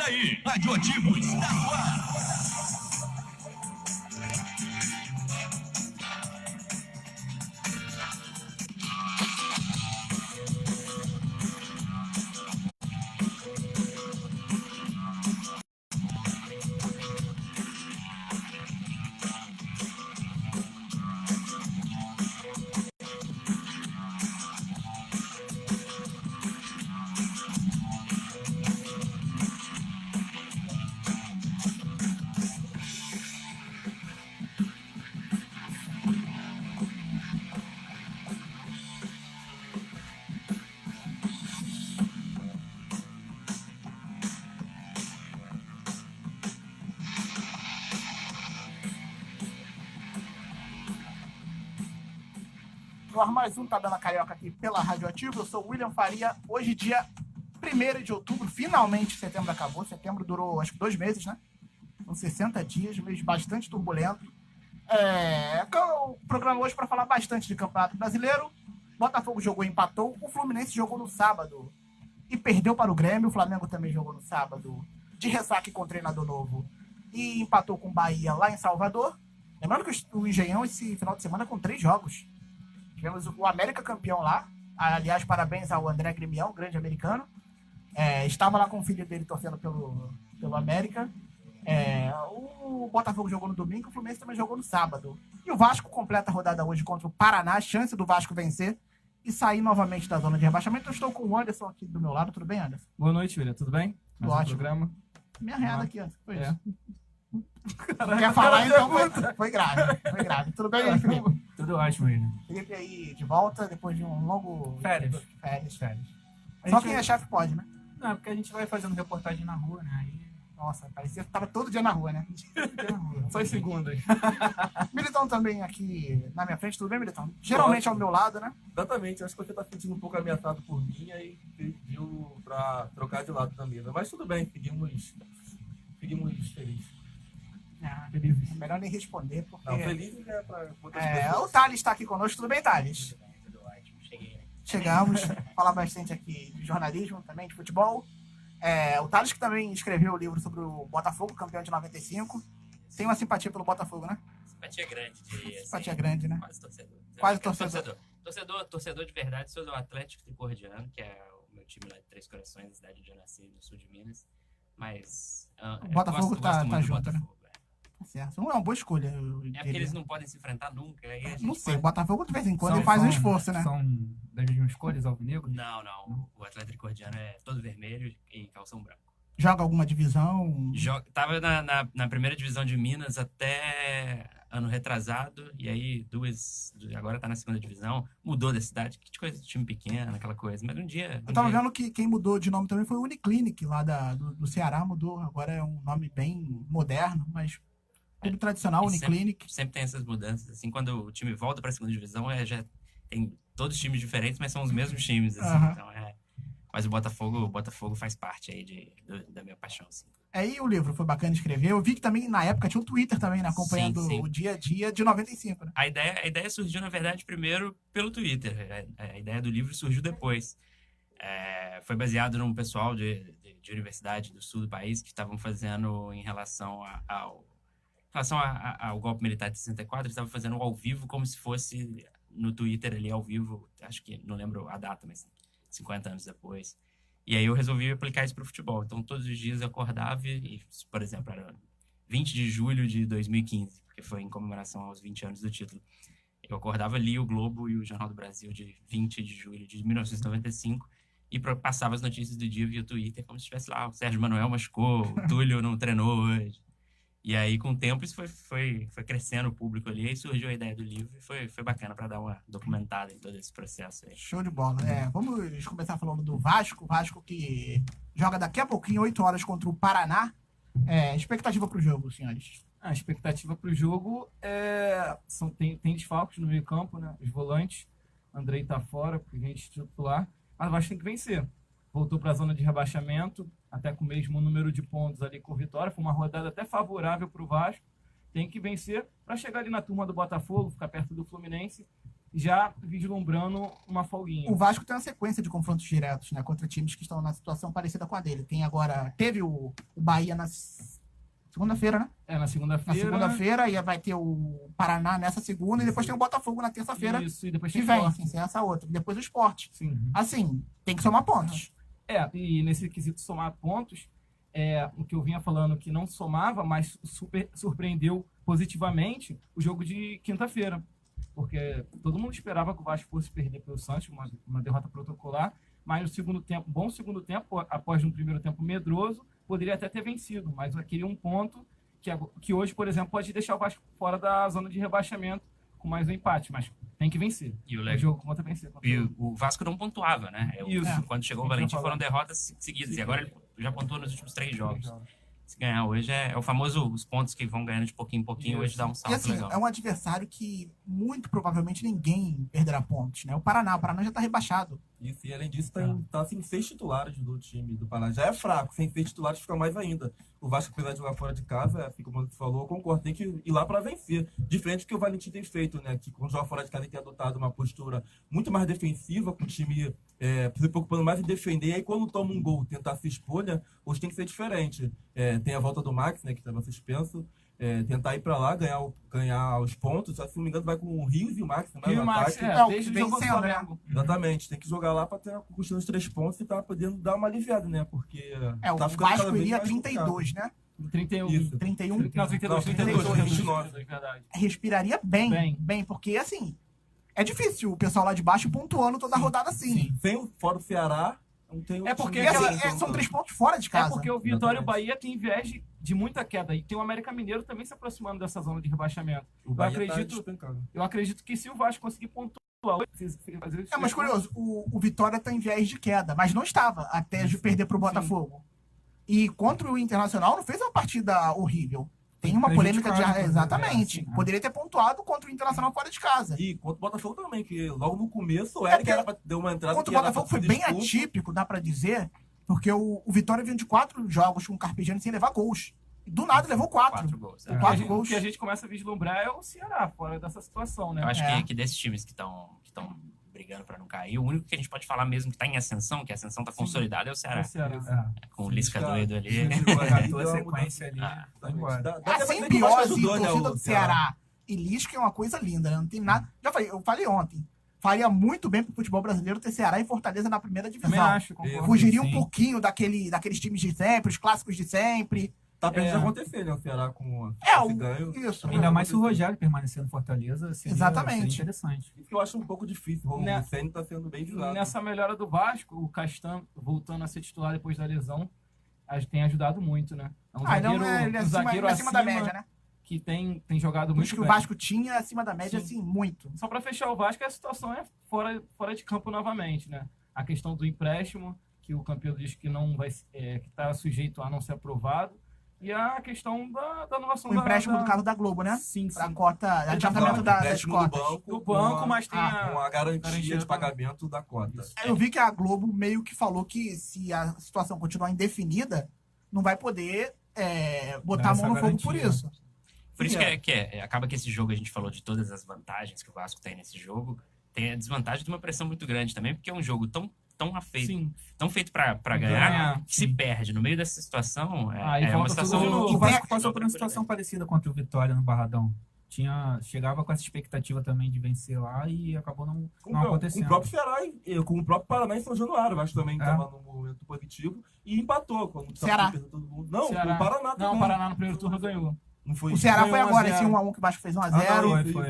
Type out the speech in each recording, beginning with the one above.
daí, Radioativo está no ar. No ar mais um Tá Dando a Carioca aqui pela Radioativo. Eu sou o William Faria. Hoje, dia 1º de outubro, finalmente setembro acabou. Setembro durou, acho que 2 meses, né? São 60 dias, mês bastante turbulento. O programa hoje para falar bastante de Campeonato Brasileiro. Botafogo jogou e empatou. O Fluminense jogou no sábado e perdeu para o Grêmio. O Flamengo também jogou no sábado de ressaca com o treinador novo e empatou com o Bahia lá em Salvador. Lembrando que o Engenhão esse final de semana com 3 jogos. Tivemos o América campeão lá. Aliás, parabéns ao André Grimião, grande americano. Estava lá com o filho dele torcendo pelo América. O Botafogo jogou no domingo, o Fluminense também jogou no sábado. E o Vasco completa a rodada hoje contra o Paraná. Chance do Vasco vencer e sair novamente da zona de rebaixamento. Eu estou com o Anderson aqui do meu lado. Tudo bem, Anderson? Boa noite, William. Tudo bem? Tudo ótimo. Programa. Minha renda aqui, Anderson. Foi isso. Caraca, quer falar, então foi grave. Foi grave. Tudo bem, Felipe? Tudo ótimo, William. Felipe aí de volta depois de um longo... Férias. Só quem é chefe pode, né? Não, porque a gente vai fazendo reportagem na rua, né? Aí... Nossa, parecia que tava todo dia na rua, né? Só as segundas. Militão também aqui na minha frente. Tudo bem, Militão? Geralmente ao meu lado, né? Exatamente. Acho que você tá sentindo um pouco ameaçado por mim e pediu pra trocar de lado da mesa. Mas tudo bem, seguimos felizes. É melhor nem responder, porque... Não, felizes é pra outras pessoas. O Thales está aqui conosco. Tudo bem, Thales? Tudo ótimo, cheguei. Chegamos. Falar bastante aqui de jornalismo, também de futebol. O Thales que também escreveu o livro sobre o Botafogo, campeão de 95. Tem uma simpatia pelo Botafogo, né? Simpatia grande, diria assim. Simpatia grande, né? Quase torcedor. Quase torcedor. Torcedor de verdade, sou do Atlético Tricordiano, que é o meu time lá de Três Corações, na cidade de onde eu nasci, no sul de Minas. Mas... O Botafogo tá junto, né? Botafogo, Certo. Não é uma boa escolha. porque eles não podem se enfrentar nunca. Aí a gente não sei, o Botafogo de vez em quando ele faz um esforço, né? São das mesmas cores, alvinegros? Não. O Atlético Tricordiano é todo vermelho e calção branco. Joga alguma divisão? Tava na primeira divisão de Minas até ano retrasado, e aí agora tá na segunda divisão, mudou da cidade, que coisa de time pequeno, aquela coisa, mas um dia... Eu tava vendo que quem mudou de nome também foi o Uniclinic, lá do Ceará, mudou, agora é um nome bem moderno, mas clube tradicional, Uniclinic. Sempre tem essas mudanças, assim, quando o time volta pra segunda divisão, já tem todos times diferentes, mas são os mesmos times, assim, então mas o Botafogo faz parte aí da minha paixão, assim. Aí o livro foi bacana de escrever. Eu vi que também, na época, tinha um Twitter também, né, acompanhando Sim. o dia a dia de 95, né? A ideia surgiu, na verdade, primeiro pelo Twitter. A ideia do livro surgiu depois. Foi baseado num pessoal de universidade do sul do país que estavam fazendo em relação ao golpe militar de 64, eles estavam fazendo ao vivo como se fosse no Twitter ali ao vivo, acho que, não lembro a data, mas 50 anos depois. E aí eu resolvi aplicar isso para o futebol. Então, todos os dias eu acordava e, por exemplo, era 20 de julho de 2015, porque foi em comemoração aos 20 anos do título. Eu acordava, lia o Globo e o Jornal do Brasil de 20 de julho de 1995 e passava as notícias do dia via Twitter, como se estivesse lá, o Sérgio Manuel machucou, o Túlio não treinou hoje. E aí, com o tempo, isso foi crescendo o público ali, aí surgiu a ideia do livro e foi bacana para dar uma documentada em todo esse processo aí. Show de bola. Vamos começar falando do Vasco. Vasco que joga daqui a pouquinho, 8 horas, contra o Paraná. Expectativa para o jogo, senhores? A expectativa para o jogo tem desfalques no meio campo, né? Os volantes. Andrei tá fora, porque a gente titular. Mas o Vasco tem que vencer. Voltou para a zona de rebaixamento, até com o mesmo número de pontos ali com vitória. Foi uma rodada até favorável para o Vasco. Tem que vencer para chegar ali na turma do Botafogo, ficar perto do Fluminense já vislumbrando uma folguinha. O Vasco tem uma sequência de confrontos diretos, né? Contra times que estão na situação parecida com a dele. Teve o Bahia na segunda-feira, né? Na Na segunda-feira. segunda-feira, e vai ter o Paraná nessa segunda, e depois tem o Botafogo na terça-feira, Isso, e depois que tem vem, Sport. sem ser essa outra. E depois o Sport. Sim. Assim, tem que somar pontos. E nesse quesito somar pontos, o que eu vinha falando que não somava, mas surpreendeu positivamente o jogo de quinta-feira. Porque todo mundo esperava que o Vasco fosse perder pelo Santos, uma derrota protocolar, mas no segundo tempo, bom segundo tempo, após um primeiro tempo medroso, poderia até ter vencido, mas queria um ponto que hoje, por exemplo, pode deixar o Vasco fora da zona de rebaixamento com mais um empate, mas tem que vencer. E O jogo conta vencer. o Vasco não pontuava, né? Isso. Quando chegou o Tem que Valentim falar. foram derrotas seguidas. E agora ele já pontuou nos últimos 3 jogos. Se ganhar hoje é o famoso os pontos que vão ganhando de pouquinho em pouquinho. Hoje dá um E salto assim, legal. é um adversário que muito provavelmente ninguém perderá pontos, né? O Paraná já tá rebaixado. Isso, e além disso, tá sem 6 titulares do time do Paraná. Já é fraco, sem 6 titulares fica mais ainda. O Vasco, apesar de jogar fora de casa, fica como você falou, eu concordo, tem que ir lá para vencer. Diferente do que o Valentim tem feito, né? Que quando joga fora de casa, ele tem adotado uma postura muito mais defensiva, com o time se preocupando mais em defender. E aí, quando toma um gol, tentar se expor, né? Hoje tem que ser diferente. Tem a volta do Max, né? Que estava suspenso. Tentar ir para lá, ganhar os pontos. Se não me engano, vai com o Rios e o Max. E o Max, desde o jogo do vencendo, né? Flamengo. Exatamente, tem que jogar lá para ter custando os 3 pontos e tá podendo dar uma aliviada, né? Porque O tá ficando cada Vasco vez iria mais 32, né? 31. Isso. 31. Não, 32, 29. verdade. Respiraria bem, porque assim, é difícil o pessoal lá de baixo pontuando toda a rodada assim. Fora o Ceará, não tem É porque E assim, são 3 pontos fora de casa. porque o Vitória e o Bahia tem viés de muita queda. E tem o América Mineiro também se aproximando dessa zona de rebaixamento. o Bahia tá despencando. Eu acredito que se o Vasco conseguir pontuar hoje, fazer isso. Mas curioso, o Vitória tá em viés de queda, mas não estava até de perder pro Botafogo. E contra o Internacional não fez uma partida horrível. Tem uma polêmica de... Exatamente. assim, né? Poderia ter pontuado contra o Internacional fora de casa. E contra o Botafogo também, que logo no começo o Eric era pra ter uma entrada Contra o que era Botafogo pra foi ser bem expulso. atípico, dá pra dizer, porque o Vitória vinha de 4 jogos com o Carpegiani sem levar gols. Do nada levou 4. 4 gols. Com 4 gols. O que a gente começa a vislumbrar é o Ceará, fora dessa situação, né? Eu acho É. que desses times que estão brigando para não cair, o único que a gente pode falar mesmo que está em ascensão, que a ascensão está consolidada, é o Ceará. O Ceará. Com o Lisca doido ali. Engatou a sequência ali. Ah, Foi embora. Dá até pra Assim, dizer que o Vasco biose e ajudou, né, torcida o do Ceará e Lisca é uma coisa linda, né? Não tem nada. Eu falei ontem. Faria muito bem pro futebol brasileiro ter Ceará e Fortaleza na primeira Também divisão. acho, concordo. Fugiria um Sim. pouquinho daqueles times de sempre, os clássicos de sempre. Tá perto de acontecer, né? O Ceará com esse ganho. Isso. Ainda mais se o Rogério permanecer no Fortaleza, seria Exatamente. interessante. Isso que eu acho um pouco difícil. O Né? Luceni tá sendo bem visado. Nessa melhora do Vasco, o Castan voltando a ser titular depois da lesão, tem ajudado muito, né? É um Ele é acima da média, né? que tem jogado Os muito que bem. o Vasco tinha acima da média, Sim. assim, muito. Só para fechar o Vasco, a situação é fora de campo novamente, né? A questão do empréstimo, que o campeão diz que não vai, que está sujeito a não ser aprovado, e a questão da anulação O empréstimo do carro da Globo, né? Sim, Pra sim. cota, adiantamento Não, das empréstimo cotas. Do banco, mas tem com a garantia garantia de pagamento da cota. Eu vi que a Globo meio que falou que se a situação continuar indefinida, não vai poder botar a mão no fogo por isso. Por isso acaba que esse jogo, a gente falou de todas as vantagens que o Vasco tem nesse jogo, tem a desvantagem de uma pressão muito grande também, porque é um jogo tão afeito, Sim. tão feito pra ganhar, Ganhar, que se perde no meio dessa situação. Aí É uma volta tudo situação. de novo. O Vasco É, passou por uma situação parecida contra o Vitória no Barradão. Chegava com essa expectativa também de vencer lá e acabou não Com acontecendo. o próprio Ceará e com o próprio Paraná em São Januário, eu acho que também estava num momento positivo e empatou. Quando Ceará. todo mundo. Não, Ceará. o Paraná também. Não, o Paraná no primeiro turno ganhou. Não foi O Ceará foi 1 a agora, 0. esse 1x1 que o Vasco fez 1x0. Foi.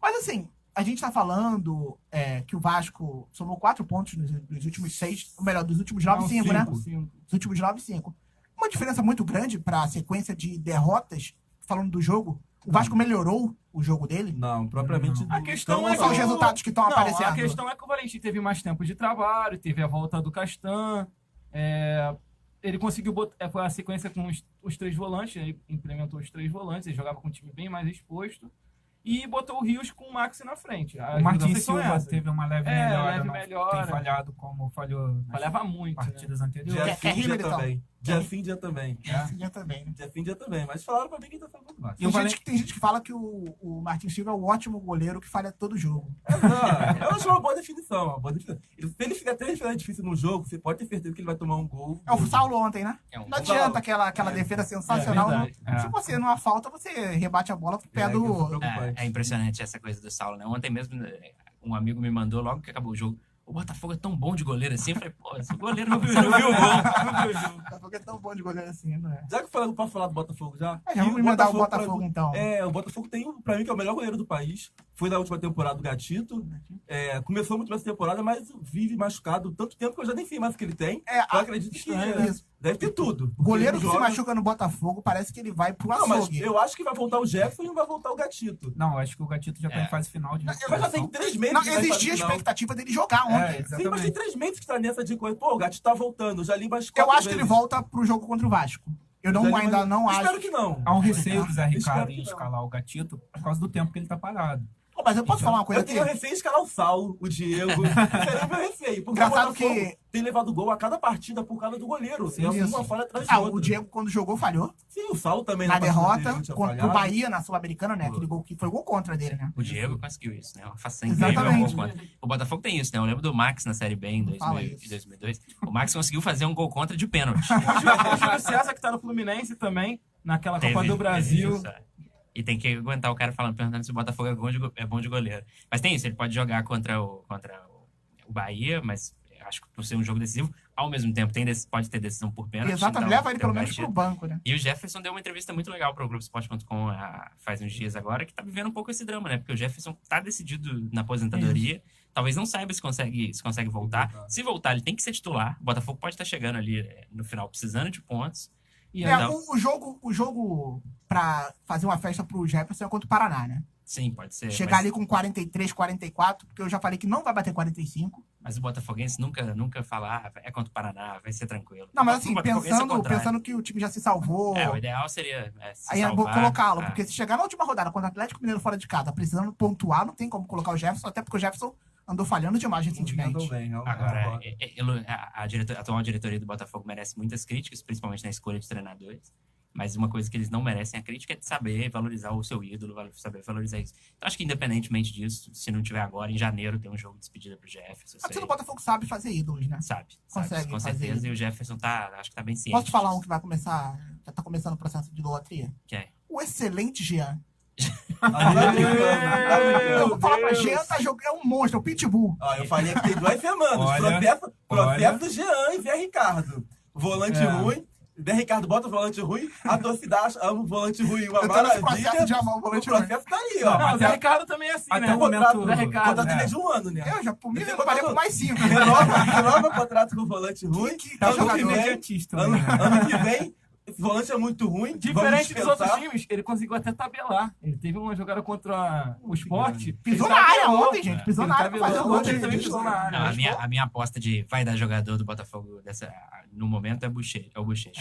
Mas assim, a gente tá falando que o Vasco somou 4 pontos nos últimos 6, ou melhor, dos últimos 9, 5, né? 5. Dos últimos 9, 5. Uma diferença muito grande pra sequência de derrotas, falando do jogo. O Vasco melhorou o jogo dele. Não, propriamente. A questão Não é são os que resultados que estão Não, aparecendo. a questão é que o Valentim teve mais tempo de trabalho, teve a volta do Castan, ele conseguiu botar, foi a sequência com os 3 volantes, ele implementou os 3 volantes, ele jogava com um time bem mais exposto, e botou o Rios com o Maxi na frente. As O Martin mudanças são Silva essas. teve uma leve melhora. leve não melhora. Tem falhado como falhou nas Falhava muito. Né? partidas anteriores. É River, então. também. Dia sim, dia também. Esse dia também, né? Dia sim, dia também. Mas falaram pra mim que tá falando mais. Tem gente que fala que o Martin Silva é o ótimo goleiro que falha todo jogo. Eu acho uma boa definição. Uma boa definição. Se ele fizer 3 vezes difícil no jogo, você pode ter certeza que ele vai tomar um gol. É o Saulo ontem, né? É um Não adianta aquela defesa sensacional. É verdade. Se você numa falta, você rebate a bola pro pé do... É impressionante essa coisa do Saulo, né? Ontem mesmo, um amigo me mandou, logo que acabou o jogo, o Botafogo é tão bom de goleiro assim. Eu falei, pô, esse goleiro não viu o gol. O Botafogo é tão bom de goleiro assim, não é? Já que eu posso falar do Botafogo já? Já vamos mandar o Botafogo, então. O Botafogo tem, pra mim, que é o melhor goleiro do país. Foi na última temporada do Gatito. Começou muito bem essa temporada, mas vive machucado tanto tempo que eu já nem sei mais o que ele tem. Eu acredito que isso. deve ter tudo. Goleiro que Ele se joga- machuca no Botafogo, parece que ele vai pro Não, mas açougue. eu acho que vai voltar o Jefferson e não vai voltar o Gatito. Não, eu acho que o Gatito já tá em fase final de Mas já tem 3 meses Não, que vai fazer existia a final. expectativa dele jogar ontem. É, Sim, mas tem exatamente. 3 meses que tá nessa de coisa. Pô, o Gatito tá voltando. Eu já li mais Eu 4 acho que ele vezes. volta pro jogo contra o Vasco. Eu não, Já li ainda mais- não acho. Espero que não. Há um receio do Zé Espero Ricardo que em não. escalar o Gatito por causa do tempo que ele tá parado. Pô, mas eu posso falar uma coisa Eu aqui? tenho receio de escalar o Saulo, o Diego. Seria meu receio. Porque Engraçado o Botafogo que- tem levado gol a cada partida por causa do goleiro. Sim, Sim, isso. uma falha atrás de Ah, outra. o Diego, quando jogou, falhou. Sim, o Saulo também. Na partida derrota anterior tinha contra o falhado. Bahia na Sul-Americana, né? Aquele gol que foi gol contra dele, né? O Diego conseguiu isso, né? Uma façanha Exatamente. incrível. Um gol contra. O Botafogo tem isso, né? Eu lembro do Max na Série B em Fala 2002. O Max conseguiu fazer um gol contra de pênalti. O Júlio César, que tá no Fluminense também, naquela Copa Teve do Brasil. isso, é. E tem que aguentar o cara perguntando se o Botafogo é bom de goleiro. Mas tem isso, ele pode jogar contra o Bahia, mas acho que por ser um jogo decisivo, ao mesmo tempo pode ter decisão por pênalti. Exatamente, então leva ele tem um pelo menos gatilho. pro banco, né? E o Jefferson deu uma entrevista muito legal para o Globoesporte.com faz uns dias agora, que tá vivendo um pouco esse drama, né? Porque o Jefferson tá decidido na aposentadoria, talvez não saiba se consegue voltar. Se voltar, ele tem que ser titular. O Botafogo pode estar chegando ali no final, precisando de pontos. E ainda- O jogo pra fazer uma festa pro Jefferson é contra o Paraná, né? Sim, pode ser. Chegar mas, ali com 43, 44, porque eu já falei que não vai bater 45. mas o Botafoguense nunca fala, é contra o Paraná, vai ser tranquilo. Não, mas O assim, Botafoguense é o contrário. pensando que o time já se salvou. O ideal seria se Aí eu vou salvar, colocá-lo, é. porque se chegar na última rodada contra o Atlético Mineiro fora de casa, precisando pontuar, não tem como colocar o Jefferson, até porque o Jefferson andou falhando demais Andou recentemente. bem, realmente. Agora, a atual diretoria do Botafogo merece muitas críticas, principalmente na escolha de treinadores. Mas uma coisa que eles não merecem a crítica é de saber valorizar o seu ídolo, saber valorizar isso. Então, acho que independentemente disso, se não tiver agora, em janeiro tem um jogo de despedida pro Jefferson. A torcida do Botafogo sabe fazer ídolos, né? Sabe, Consegue com fazer certeza. isso. E o Jefferson acho que tá bem ciente. Posso te falar um disso. que vai começar, já tá começando o processo de idolatria? Que é. O excelente Jean. Tá brincando. Eu vou falar pra Jean, tá jogando, é um monstro, é o Pitbull. Ó, eu falei que tem 2 semanas. Olha, Processo Jean e Zé Ricardo. Volante ruim. Zé Ricardo bota o volante ruim. A torcida ama o volante ruim. Uma Eu tô nesse maravilha. processo de amar o volante O processo tá aí, ó. Não, mas o Zé Ricardo também é assim, até né? o momento- Zé Ricardo. Contrato dele é de 1 ano, né? Eu já, por mim, Esse eu faria por mais 5. Renova o contrato com o volante ruim. Que Ano jogador, que vem, imediatista, ano, né? ano que vem, esse volante é muito ruim. Diferente dos vamos outros dispensar. times, ele conseguiu até tabelar. Ele teve uma jogada contra o Sport. Pisou ele na área tabelou. ontem, gente. Pisou Ele na área pra fazer o tabelou, gol. ele também pisou na área. Não, a minha aposta de vai dar jogador do Botafogo no momento é o Bochecha.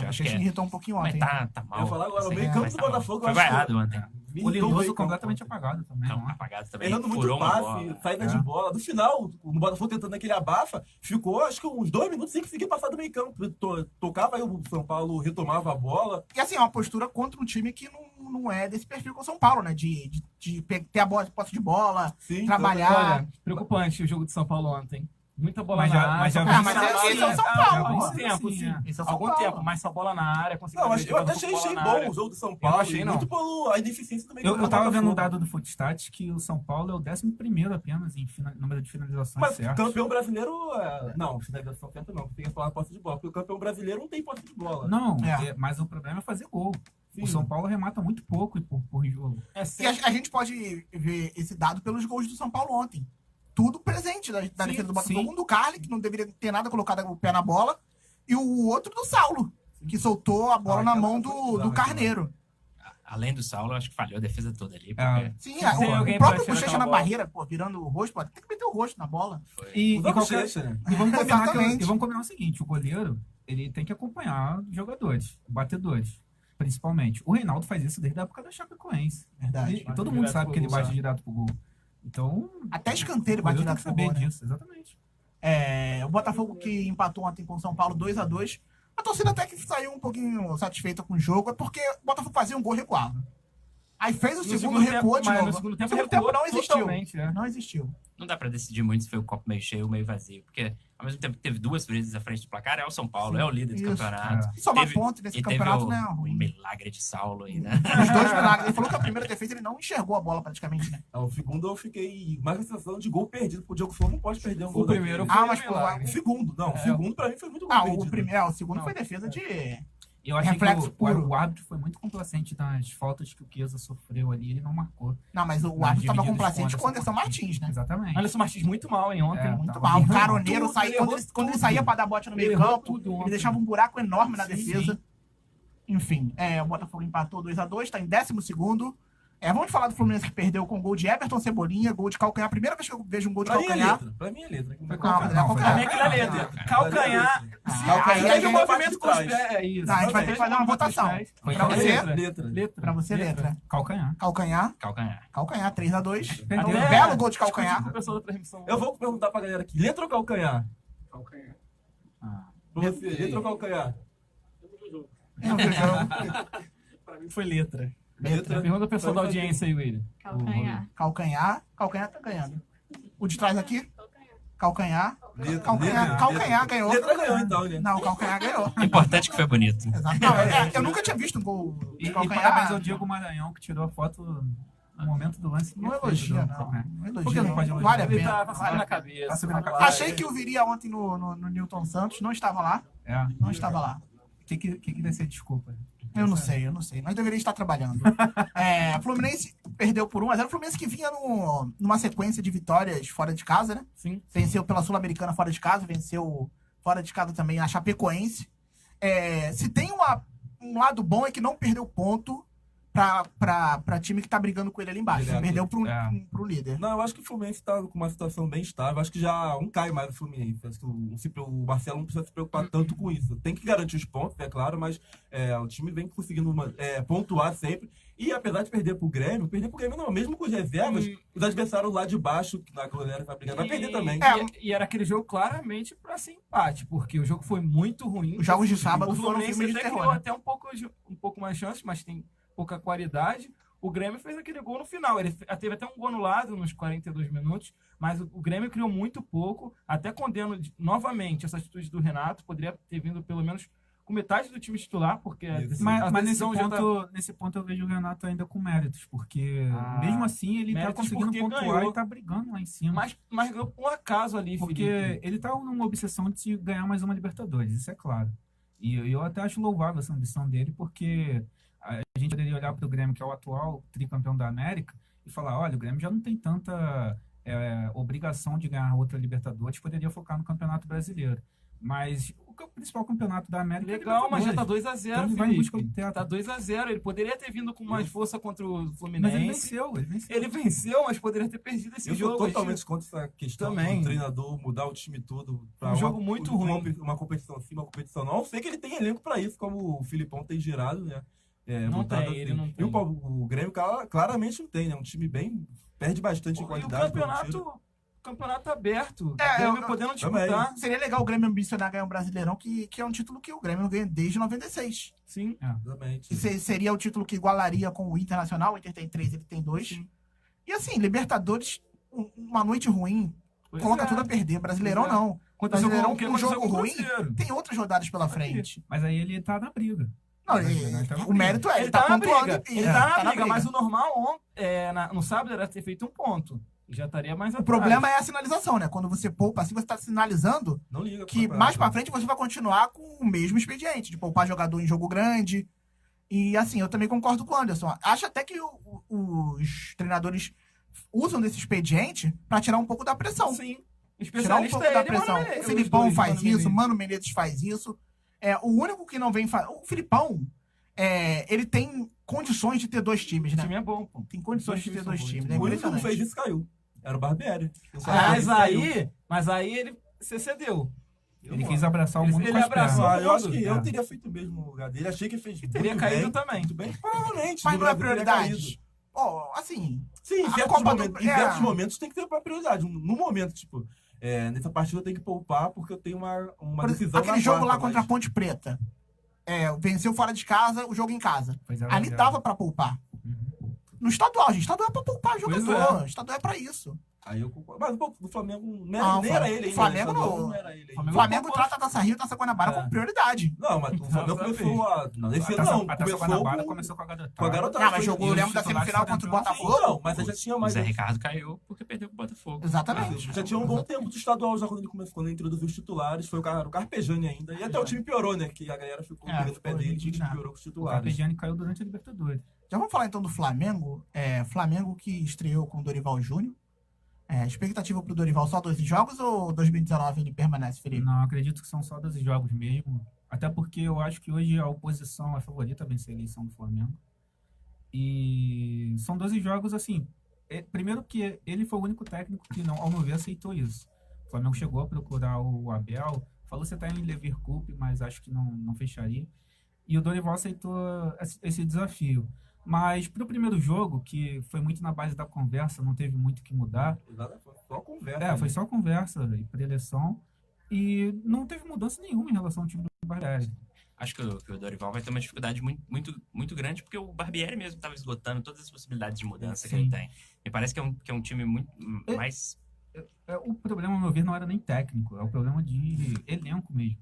Eu acho que me irritou um pouquinho mas ontem. tá mal. Eu ia falar agora, o Assim, meio campo mas do tá mal. Botafogo, Foi eu acho que- vaiado ontem. O Lindoso completamente apagado também. Não, Não, apagado também. Errando muito Furou uma passe, bola. saída de bola. No final, o Botafogo tentando aquele abafa, ficou acho que uns 2 minutos sem conseguir passar do meio campo. Tocava aí o São Paulo, retomava a bola. E assim, é uma postura contra um time que não é desse perfil com o São Paulo, né? De ter a bola, posse de bola, Sim, trabalhar. Olha, preocupante o jogo de São Paulo ontem. Muita bola Mas na já- área. mas já só vi- que mas essa esse bola- é o São Ah, Paulo, já vi pô. esse tempo, Sim, sim. é. Esse é o Há São algum Paulo. tempo, mais só bola na área. Não, eu até achei bom o jogo do São Paulo. achei, não. Muito pela ineficiência do meio campo. Eu do tava vendo o Botafogo. dado do Footstats que o São Paulo é o 11º apenas em número de finalizações Mas certas. campeão brasileiro. Não, finalização certa não. Tem que falar posse de bola. Porque o campeão brasileiro não tem posse de bola. Não, É. mas o problema é fazer gol. Sim. O São Paulo remata muito pouco por jogo. E a gente pode ver esse dado pelos gols do São Paulo ontem. Tudo presente da defesa do Botafogo. sim. Um do Carly, que não deveria ter nada colocado o pé na bola, e o outro do Saulo, que soltou a bola na mão do Carneiro. Além do Saulo, eu acho que falhou a defesa toda ali. Porque É. Sim, Tem o alguém próprio pra tirar Bochecha aquela na bola. barreira, pô, virando o rosto, pô, tem que meter o rosto na bola. foi. E Usa qualquer- bochecha, né? e vamos combinar Exatamente. e vamos combinar o seguinte, o goleiro, ele tem que acompanhar os jogadores, batedores, principalmente. O Reinaldo faz isso desde a época da Chapecoense. Verdade. E todo Bate mundo direto sabe pro que ele gol, bate né? direto pro gol. Então, Até escanteio ele o bate goleiro tem direto que pro saber gol, né? disso, exatamente. O Botafogo que empatou ontem com o São Paulo 2-2. A torcida até que saiu um pouquinho satisfeita com o jogo, é porque o Botafogo fazia um gol recuado. Aí fez o segundo, recuou de mas novo. no segundo tempo não existiu. totalmente, é. Não existiu. Não dá pra decidir muito se foi o copo meio cheio ou meio vazio. Porque, ao mesmo tempo que teve 2 vezes à frente do placar, é o São Paulo, é o líder do Isso. campeonato. E somar Teve- ponto nesse E teve campeonato o, não é o ruim. milagre de Saulo aí, né? Os dois milagres. Ele falou que a primeira defesa ele não enxergou a bola praticamente, né? O segundo eu fiquei mais com a sensação de gol perdido, porque o Diogo Souza não pode perder um gol. O primeiro daquele. foi mas um pô, milagre. O segundo, não. O segundo pra mim foi muito gol Ah, perdido. o segundo Não. foi defesa de... Eu achei Reflexo que puro. o árbitro foi muito complacente nas faltas que o Chiesa sofreu ali, ele não marcou. Não, mas o Nas árbitro tava divididas complacente com o Anderson Martins. Martins, né? Exatamente. Alisson Martins muito mal, hein, ontem. É, Muito tava mal. O errando caroneiro tudo, saía, ele quando errou ele tudo. saía pra dar bote no meio Ele errou campo, tudo ele ontem. deixava um buraco enorme na Sim, defesa. sim. Enfim, o Botafogo empatou 2-2, tá em 12º. Vamos falar do Fluminense que perdeu com gol de Everton Cebolinha, gol de calcanhar. Primeira vez que eu vejo um gol de Pra mim é calcanhar. letra. Pra mim é letra. Foi Não, calcanhar. não, Pra mim foi aquilo é calcanhar. letra. Calcanhar. Aí a Teve um gente movimento com os pés. É isso. Não, a gente vai ter que fazer uma votação. Foi Pra você, Letra. Letra. pra você, letra. Calcanhar. Calcanhar, Calcanhar. calcanhar, 3-2. Perdeu. Um belo gol de calcanhar. O pessoal da transmissão. Eu vou perguntar pra galera aqui. Letra ou calcanhar? Calcanhar. Ah, Pra você, letra ou calcanhar? Não, viu o jogo. Pra mim foi letra. Letra. Pergunta ao pessoal da Pra mim, audiência aí, William. Calcanhar. Calcanhar tá ganhando. O de trás aqui? Calcanhar. Letra, Calcanhar, letra, calcanhar letra. ganhou. Letra ganhou então, né? Não, calcanhar ganhou. Importante que foi bonito. Exato. Não, eu nunca tinha visto um gol E de parabéns calcanhar. ao Diego Maranhão, que tirou a foto no momento do lance. Não perfeito elogia, do não. calcanhar. Não elogia, Por que não não. pode elogiar? Vale a Ele pena. tá vale subindo a na pena. cabeça. Tá subindo na Vai. cabeça. Achei que eu viria ontem no Newton Santos, não estava lá. É. Não estava lá. O que vai ser desculpa? Eu não sei. Mas deveria estar trabalhando. Fluminense perdeu por 1-0. O Fluminense que vinha numa sequência de vitórias fora de casa, né? Sim. Venceu pela Sul-Americana fora de casa, venceu fora de casa também a Chapecoense. Se tem um lado bom é que não perdeu ponto pra time que tá brigando com ele ali embaixo. Direto. Perdeu É. pro líder. Não, eu acho que o Fluminense tá com uma situação bem estável. Acho que já um cai mais o Fluminense. Acho que o Marcelo não precisa se preocupar tanto com isso. Tem que garantir os pontos, é claro, mas o time vem conseguindo pontuar sempre. E apesar de perder pro Grêmio não, mesmo com as reservas, os adversários lá de baixo, que a galera vai brigar, vai perder também. E era aquele jogo claramente pra ser empate, porque o jogo foi muito ruim. Os jogos de sábado O foram Fluminense filmes de até terror, criou né? até um pouco mais chance, mas tem pouca qualidade. O Grêmio fez aquele gol no final. Ele teve até um gol anulado nos 42 minutos, mas o Grêmio criou muito pouco. Até condeno novamente essa atitude do Renato. Poderia ter vindo pelo menos com metade do time titular, porque a Mas nesse decisão já tá... ponto eu vejo o Renato ainda com méritos, porque mesmo assim ele tá méritos conseguindo porque pontuar ganhou. e tá brigando lá em cima. Mas ganhou por um acaso ali, Porque Felipe. ele tá numa obsessão de se ganhar mais uma Libertadores, isso é claro. E eu até acho louvável essa ambição dele, porque a gente poderia olhar para o Grêmio, que é o atual tricampeão da América, e falar, olha, o Grêmio já não tem tanta obrigação de ganhar outra Libertadores, poderia focar no Campeonato Brasileiro. Mas o principal campeonato da América Legal, é mas já tá Libertadores. 2-0, Então ele vai em busca do Felipe. teto. Tá 2-0. Ele poderia ter vindo com mais força contra o Mas ele Fluminense. venceu. Ele venceu, mas poderia ter perdido esse Eu jogo. sou totalmente contra essa questão Também. do treinador mudar o time todo pra Um jogo muito ruim. uma competição sim, uma competição não. Eu sei que ele tem elenco pra isso, como o Filipão tem girado, né? Não mudado tem, ele não E tem. o Grêmio claramente não tem, né? Um time bem... Perde bastante em E o qualidade. campeonato aberto. É, O Grêmio eu- podendo também. disputar. Seria legal o Grêmio ambicionar ganhar um Brasileirão, que é um título que o Grêmio não ganha desde 96. Sim. Exatamente. Que seria o título que igualaria com o Internacional. O Inter tem 3, ele tem 2. Sim. E assim, Libertadores, uma noite ruim, Pois coloca é. tudo a perder. Brasileirão Pois é. não. Aconteceu Brasileirão, com o que um aconteceu jogo com o ruim, Cruzeiro. tem outras rodadas pela frente. Mas aí ele tá na briga. Não, Ele tá na o briga. mérito é, Ele tá na pontuando briga. e- Ele é, tá na briga, mas o normal no sábado era ter feito um ponto. E já estaria mais O problema é a sinalização, né? Quando você poupa assim, você tá sinalizando Não liga pro que campeonato. mais pra frente você vai continuar com o mesmo expediente, de poupar jogador em jogo grande. E assim, eu também concordo com o Anderson. Acho até que os treinadores usam desse expediente pra tirar um pouco da pressão. Sim. Tirar um pouco da pressão. O Filipão faz isso, o Mano Menezes faz isso. O único que não vem fazer. O Filipão, ele tem condições de ter 2 times, O né? time é bom, pô. Tem condições de ter 2 times. né? O único que não Impressionante. fez isso caiu. Era o Barbieri. Mas aí ele se cedeu. Ele quis abraçar o Ele- mundo ele com as abraçou. pernas. Eu acho que eu É. teria feito o mesmo no lugar dele. Achei que fez E teria muito caído bem, também. Muito bem, provavelmente. Mas No não é Brasil teria prioridade. caído. Assim, Sim, A Copa do- em certos momentos tem que ter uma prioridade. No momento, tipo, nessa partida eu tenho que poupar porque eu tenho uma decisão Aquele na jogo quarta, lá contra a mas- Ponte Preta. Venceu fora de casa, o jogo em casa. Foi 0 a Ali 0. dava pra poupar. No estadual, gente. Estadual é pra poupar Pois jogador. Estadual é pra isso. Aí eu concordo. Mas pô, do Flamengo Não, nem era ele ainda. Flamengo né? não. Não era ele ainda. O Flamengo Flamengo poupou. trata a Taça Rio e Taça Guanabara É. como prioridade. Não, mas o Flamengo foi começou a... Não, nesse A ano não. Taça Começou Guanabara com... começou com a garotada. com a garotada. Ah, mas Foi- jogou, e eu os lembro da titulares semifinal foram contra o campeões. Botafogo. Não, mas já tinha O mais... Zé Ricardo caiu porque perdeu pro Botafogo. Exatamente. Já tinha um bom tempo do estadual já quando ele começou, quando ele introduziu os titulares. Foi o Carpegiani ainda. E até o time piorou, né? Que a galera ficou pegando o pé foi dele e o time indignado. piorou com os O titulares. Carpegiani caiu durante a Libertadores. Já vamos falar então do Flamengo. Flamengo que estreou com o Dorival Júnior. Expectativa pro Dorival só 12 jogos ou 2019 ele permanece, Felipe? Não, acredito que são só 12 jogos mesmo. Até porque eu acho que hoje a oposição é favorita a vencer a eleição do Flamengo. E são 12 jogos, assim. Primeiro que ele foi o único técnico que, não, ao meu ver, aceitou isso. O Flamengo chegou a procurar o Abel, falou que você está em Leverkusen, mas acho que não fecharia. E o Dorival aceitou esse desafio. Mas pro primeiro jogo, que foi muito na base da conversa, não teve muito o que mudar. Exato, foi só conversa. Foi só conversa e preleção. E não teve mudança nenhuma em relação ao time do Barbieri. Acho que o Dorival vai ter uma dificuldade muito grande, porque o Barbieri mesmo estava esgotando todas as possibilidades de mudança que Sim. ele tem. Me parece que é um time muito mais... O problema, ao meu ver, não era nem técnico, é o problema de elenco mesmo.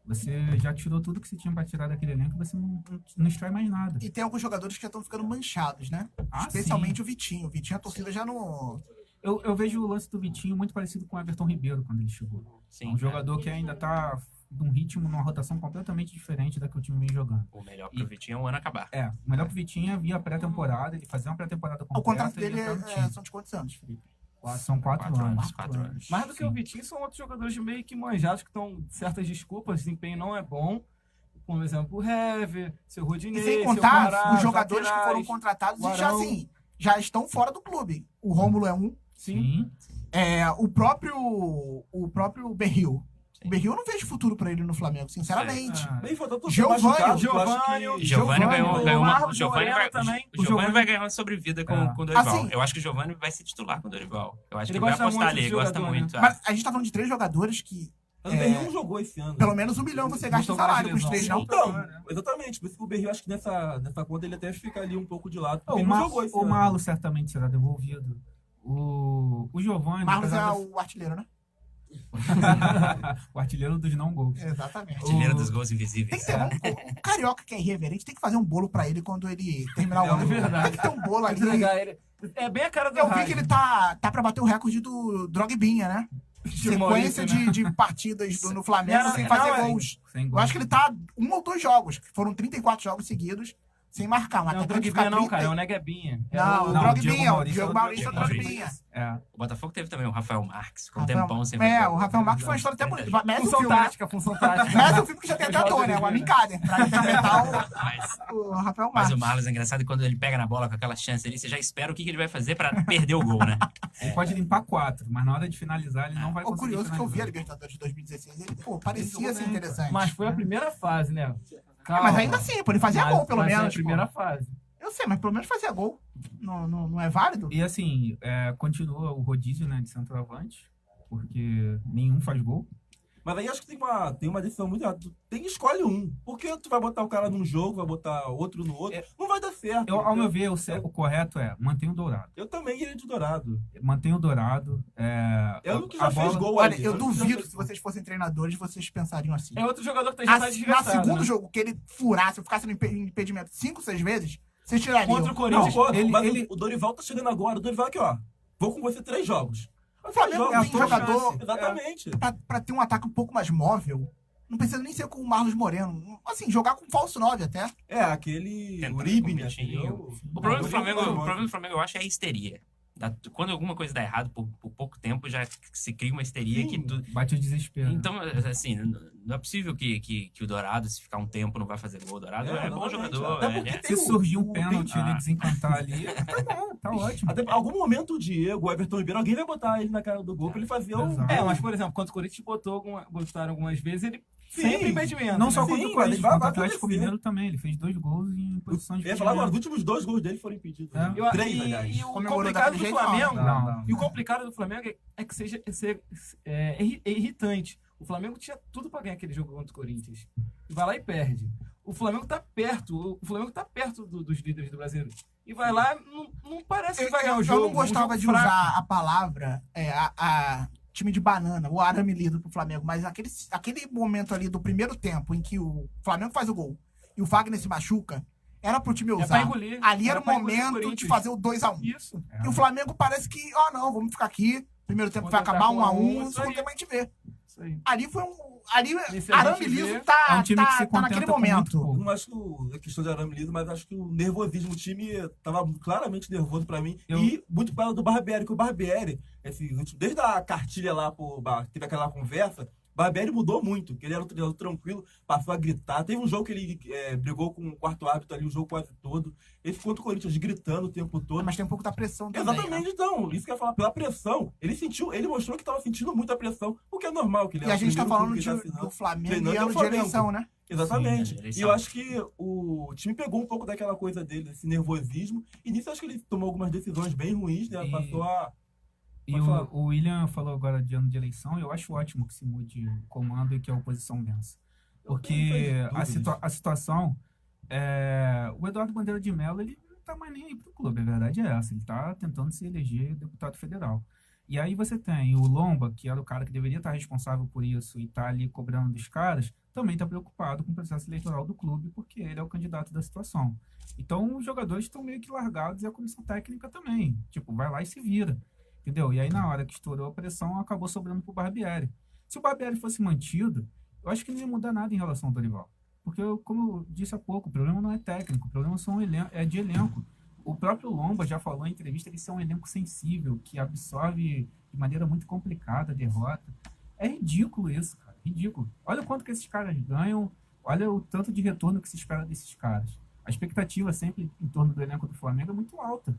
Você já tirou tudo que você tinha para tirar daquele elenco e você não extrai mais nada. E tem alguns jogadores que já estão ficando manchados, né? Ah, Especialmente o Vitinho. O Vitinho, a torcida já não... Eu vejo o lance do Vitinho muito parecido com o Everton Ribeiro quando ele chegou. Sim, É um jogador que ainda tá num ritmo, numa rotação completamente diferente da que o time vem jogando. O melhor pro Vitinho é o ano acabar. O melhor pro Vitinho é via pré-temporada, ele fazer uma pré-temporada completa. O contrato e dele entrar no time. são de quantos anos, Felipe? São 4 anos. 4 anos. Mais do que Sim. o Vitinho, são outros jogadores meio que manjados que estão certas desculpas, o desempenho não é bom. Por exemplo, o Hever, seu E Rodinei, sem seu contar Pará, os jogadores que foram laterais. contratados o e já, Arão. assim, já estão fora do clube. O Rômulo é um. Sim. O próprio Berril. O Berril eu não vejo futuro pra ele no Flamengo, sinceramente. Bem, faltou todo Giovânio, machucado, eu Giovânio, acho que- Giovani ganhou uma. Marcos O Giovani Moreno vai, também. o Giovani vai ganhar uma sobrevida com o Dorival. Assim, Eu acho que o Giovani vai ser titular com o Dorival. Eu acho Ele que ele vai gosta apostar muito ali, do gosta jogador, muito. Mas a gente tá falando de 3 jogadores que O Berril não jogou esse ano. pelo menos $1 milhão você gasta em Voltou salário com os várias 3, não? lesões. Então, exatamente. Por isso que o Berril, acho que nessa conta ele até fica ali um pouco de lado. O Porque ele não jogou esse O ano. Marlo certamente será devolvido. O Giovani, Marlos é apesar o artilheiro, né? o artilheiro dos não gols. Exatamente. Artilheiro o- dos gols Tem invisíveis. que ter o carioca que é irreverente, tem que fazer um bolo pra ele quando ele terminar o ano. verdade. Tem que ter um bolo ali. Entregar ele. É bem a cara do Eu vi Raio. que ele tá pra bater o recorde do Drogbinha, né? Sequência Maurício, né? de partidas no Flamengo Não, sem não, fazer é- gols. Sem Eu gols. acho que ele tá 1 ou 2 jogos, que foram 34 jogos seguidos, sem marcar. Mas Não, o Drogbinha não, cara, é o Neguebinha. Não, o Não, Drogbinha, Diego o Maurício Diego é o Maurício é o Drogbinha. Drogbinha. É. O Botafogo teve também o Rafael Marques, com um Rafael- tempão sem fazer gol. O Rafael Marques foi uma história até bonita. Merece o Função filme, né? tática, função tática. Merece o filme que já tem até ator, né? O Amin Kader, pra interpretar Mas, o Rafael mas Marques. o Marlos é engraçado, quando ele pega na bola com aquela chance ali, você já espera o que ele vai fazer pra perder o gol, né? Ele pode limpar 4, mas na hora de finalizar ele não vai O conseguir curioso é que eu vi a finalizar. Libertadores de 2016, ele, parecia ser interessante. Mas foi a primeira fase, né? Calma. Mas ainda assim, pô, ele fazia gol, pelo Mas é menos. a primeira pô. fase. Eu sei, mas pelo menos fazia gol. Não é válido? E assim, continua o rodízio, né, de centroavante, porque nenhum faz gol. Mas aí acho que tem uma decisão muito errada. Tu escolhe um. Porque tu vai botar o cara num jogo, vai botar outro no outro. Não vai dar certo. Ao meu ver, o correto é manter o Dourado. Eu também iria de Dourado. Mantém o Dourado. É o que já fez gol Olha, ali. eu É o que já duvido fez que se gol. vocês fossem treinadores, vocês pensariam assim. É outro jogador que já tá Na desgastado, segundo né? jogo, que ele furasse, eu ficasse no impedimento 5, 6 vezes, vocês tirariam. Contra o Não, Corinthians. pô, ele- mas ele- o Dorival tá chegando agora. O Dorival aqui, ó. Vou com você 3 jogos. O Flamengo Três tem jogos, jogador chance. Exatamente. pra ter um ataque um pouco mais móvel. Não precisa nem ser com o Marlos Moreno. Assim, jogar com falso 9 até. Aquele Tentando Uribe, com né? o Vitinho. entendeu? O problema do Flamengo, Não, o problema do Flamengo, eu acho, é a histeria. Quando alguma coisa dá errado por pouco tempo, já se cria uma histeria Sim. que Bate o desespero. Então, assim, não é possível que o Dourado, se ficar um tempo, não vai fazer gol. O Dourado é bom exatamente. jogador. Até porque Se surgir um tem- pênalti, ele Ah. desencantar ali, tá bom, tá ótimo. Até em algum momento o Diego, o Everton Ribeiro, alguém vai botar ele na cara do gol pra ele fazer um. Exato. É, mas, por exemplo, quando o Corinthians botaram algumas vezes, ele sempre impedimento. Não né? só Sim, contra o mas Corinthians, vai contra o Atlético acontecer. Mineiro também. Ele fez 2 gols em posição de Eu ia falar agora, os impedimento. últimos 2 gols dele foram impedidos. É. Eu- 3, e, aliás. e o Comemorou complicado daquele do jeito, Flamengo. Não. E o complicado do Flamengo é que é irritante. O Flamengo tinha tudo pra ganhar aquele jogo contra o Corinthians. E vai lá e perde. O Flamengo tá perto. O Flamengo tá perto dos líderes do Brasil. E vai lá, não parece que vai ganhar o jogo. Eu não gostava um de jogo fraco. usar a palavra a time de banana, o arame lido pro Flamengo, mas aquele momento ali do primeiro tempo em que o Flamengo faz o gol e o Fagner se machuca, era pro time É usar. pra engolir. Ali era o pra engolir momento de Corinthians. fazer o 2x1. Isso. E o Flamengo parece que, não, vamos ficar aqui. Primeiro tempo vai Contra-ataque acabar 1x1, 1 a 1, segundo isso tempo a gente vê. Isso aí. Ali foi Ali, Nesse a arame gente liso vê, tá, é um time que se tá naquele contenta com muito momento. pouco. Não acho que a questão de arame liso, mas acho que o nervosismo do time tava claramente nervoso pra mim. E muito para do Barbieri, que o Barbieri, desde a cartilha lá, teve aquela conversa, o Barbieri mudou muito, que ele era um treinador tranquilo, passou a gritar. Teve um jogo que ele brigou com o quarto árbitro ali, o jogo quase todo. Ele ficou contra o Corinthians gritando o tempo todo. Mas tem um pouco da pressão também. Exatamente, né? então. Isso que eu ia falar, pela pressão. Ele mostrou que estava sentindo muita pressão, o que é normal. Que ele E é a o gente tá primeiro falando clube que ele tá do assinando. Flamengo Treinando e é o ano de Flamengo. eleição, né? Exatamente. Sim, eleição. E eu acho que o time pegou um pouco daquela coisa dele, desse nervosismo. E nisso eu acho que ele tomou algumas decisões bem ruins, né? E- Passou a. E Pode falar. o William falou agora de ano de eleição, eu acho ótimo que se mude o comando e que a oposição vença. Porque a situação, o Eduardo Bandeira de Mello, ele não tá mais nem aí pro clube, a verdade é essa, ele tá tentando se eleger deputado federal. E aí você tem o Lomba, que era o cara que deveria estar responsável por isso e tá ali cobrando dos caras, também tá preocupado com o processo eleitoral do clube, porque ele é o candidato da situação. Então os jogadores estão meio que largados e a comissão técnica também, tipo, vai lá e se vira. Entendeu? E aí, na hora que estourou a pressão, acabou sobrando pro Barbieri. Se o Barbieri fosse mantido, eu acho que não ia mudar nada em relação ao Dorival. Porque, como eu disse há pouco, o problema não é técnico, o problema é de elenco. O próprio Lomba já falou em entrevista que isso é um elenco sensível, que absorve de maneira muito complicada a derrota. É ridículo isso, cara. Ridículo. Olha o quanto que esses caras ganham, olha o tanto de retorno que se espera desses caras. A expectativa sempre em torno do elenco do Flamengo é muito alta.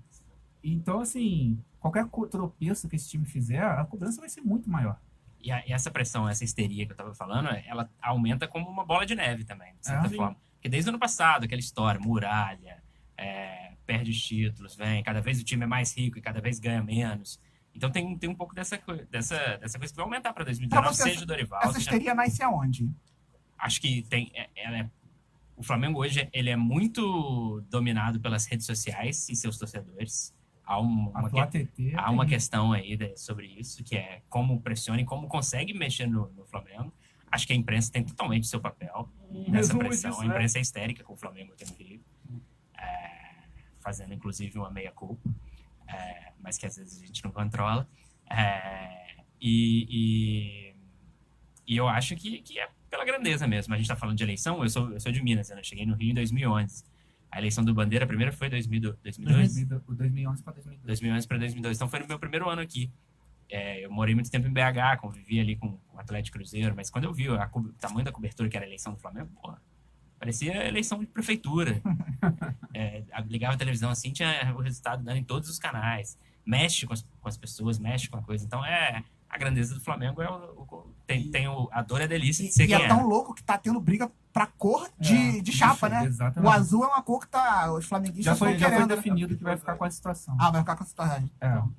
Então, assim, qualquer tropeço que esse time fizer, a cobrança vai ser muito maior. E essa pressão, essa histeria que eu tava falando, ela aumenta como uma bola de neve também, de certa forma. Porque desde o ano passado, aquela história, muralha, perde os títulos, cada vez o time é mais rico e cada vez ganha menos. Então tem um pouco dessa coisa que vai aumentar para 2019, seja o Dorival. Essa histeria nasce aonde? Acho que o Flamengo hoje ele é muito dominado pelas redes sociais e seus torcedores. Há uma questão aí sobre isso, que é como pressiona e como consegue mexer no Flamengo. Acho que a imprensa tem totalmente o seu papel nessa pressão. Disso, A imprensa é histérica com o Flamengo aqui no Rio, fazendo inclusive uma meia-culpa, mas que às vezes a gente não controla. E eu acho que é pela grandeza mesmo. A gente está falando de eleição, eu sou de Minas, eu cheguei no Rio em 2011. A eleição do Bandeira, a primeira foi em 2002? 2011 para 2012. 2011 para 2002. Então foi no meu primeiro ano aqui. Eu morei muito tempo em BH, convivi ali com o Atlético Cruzeiro, mas quando eu vi o tamanho da cobertura que era a eleição do Flamengo, porra, parecia eleição de prefeitura. Ligava a televisão assim, tinha o resultado dando em todos os canais. Mexe com as pessoas, mexe com a coisa. Então a grandeza do Flamengo tem a dor e a delícia de ser E quem é tão louco que tá tendo briga pra cor de chapa, né? Exatamente. O azul é uma cor que os flamenguistas Já foi estão querendo. né? definido que vai ficar com a situação. Vai ficar com essa situação.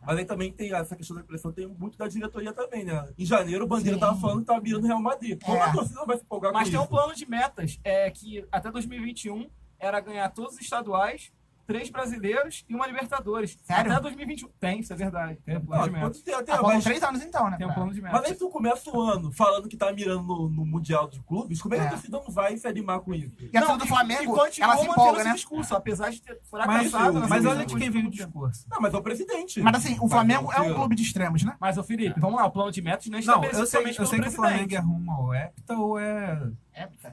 Mas aí também tem essa questão da pressão, tem muito da diretoria também, né? Em janeiro, o Bandeira tava falando que tava virando Real Madrid. Como a torcida não vai se empolgar Mas com tem um isso? plano de metas, que até 2021 era ganhar todos os estaduais, 3 brasileiros e uma Libertadores. Sério? Até 2021. Tem, isso é verdade. Tem um plano de metas. Foram 3 anos então, né? Tem um plano de metas. Mas aí tu começa o ano falando que tá mirando no Mundial de Clubes, como é que a torcida não vai se animar com isso? E a torcida do Flamengo, ela se mantendo empolga, esse né? discurso, apesar de ter Mas, fracassado. nessa mas olha eleição de quem veio o discurso. Não, mas é o presidente. Mas assim, o Flamengo é um clube. clube de extremos, né? Mas, ô Felipe, vamos lá, o plano de metas não é Não, estabelecido eu sei somente pelo que o Flamengo presidente. é rumo ao Hepta ou é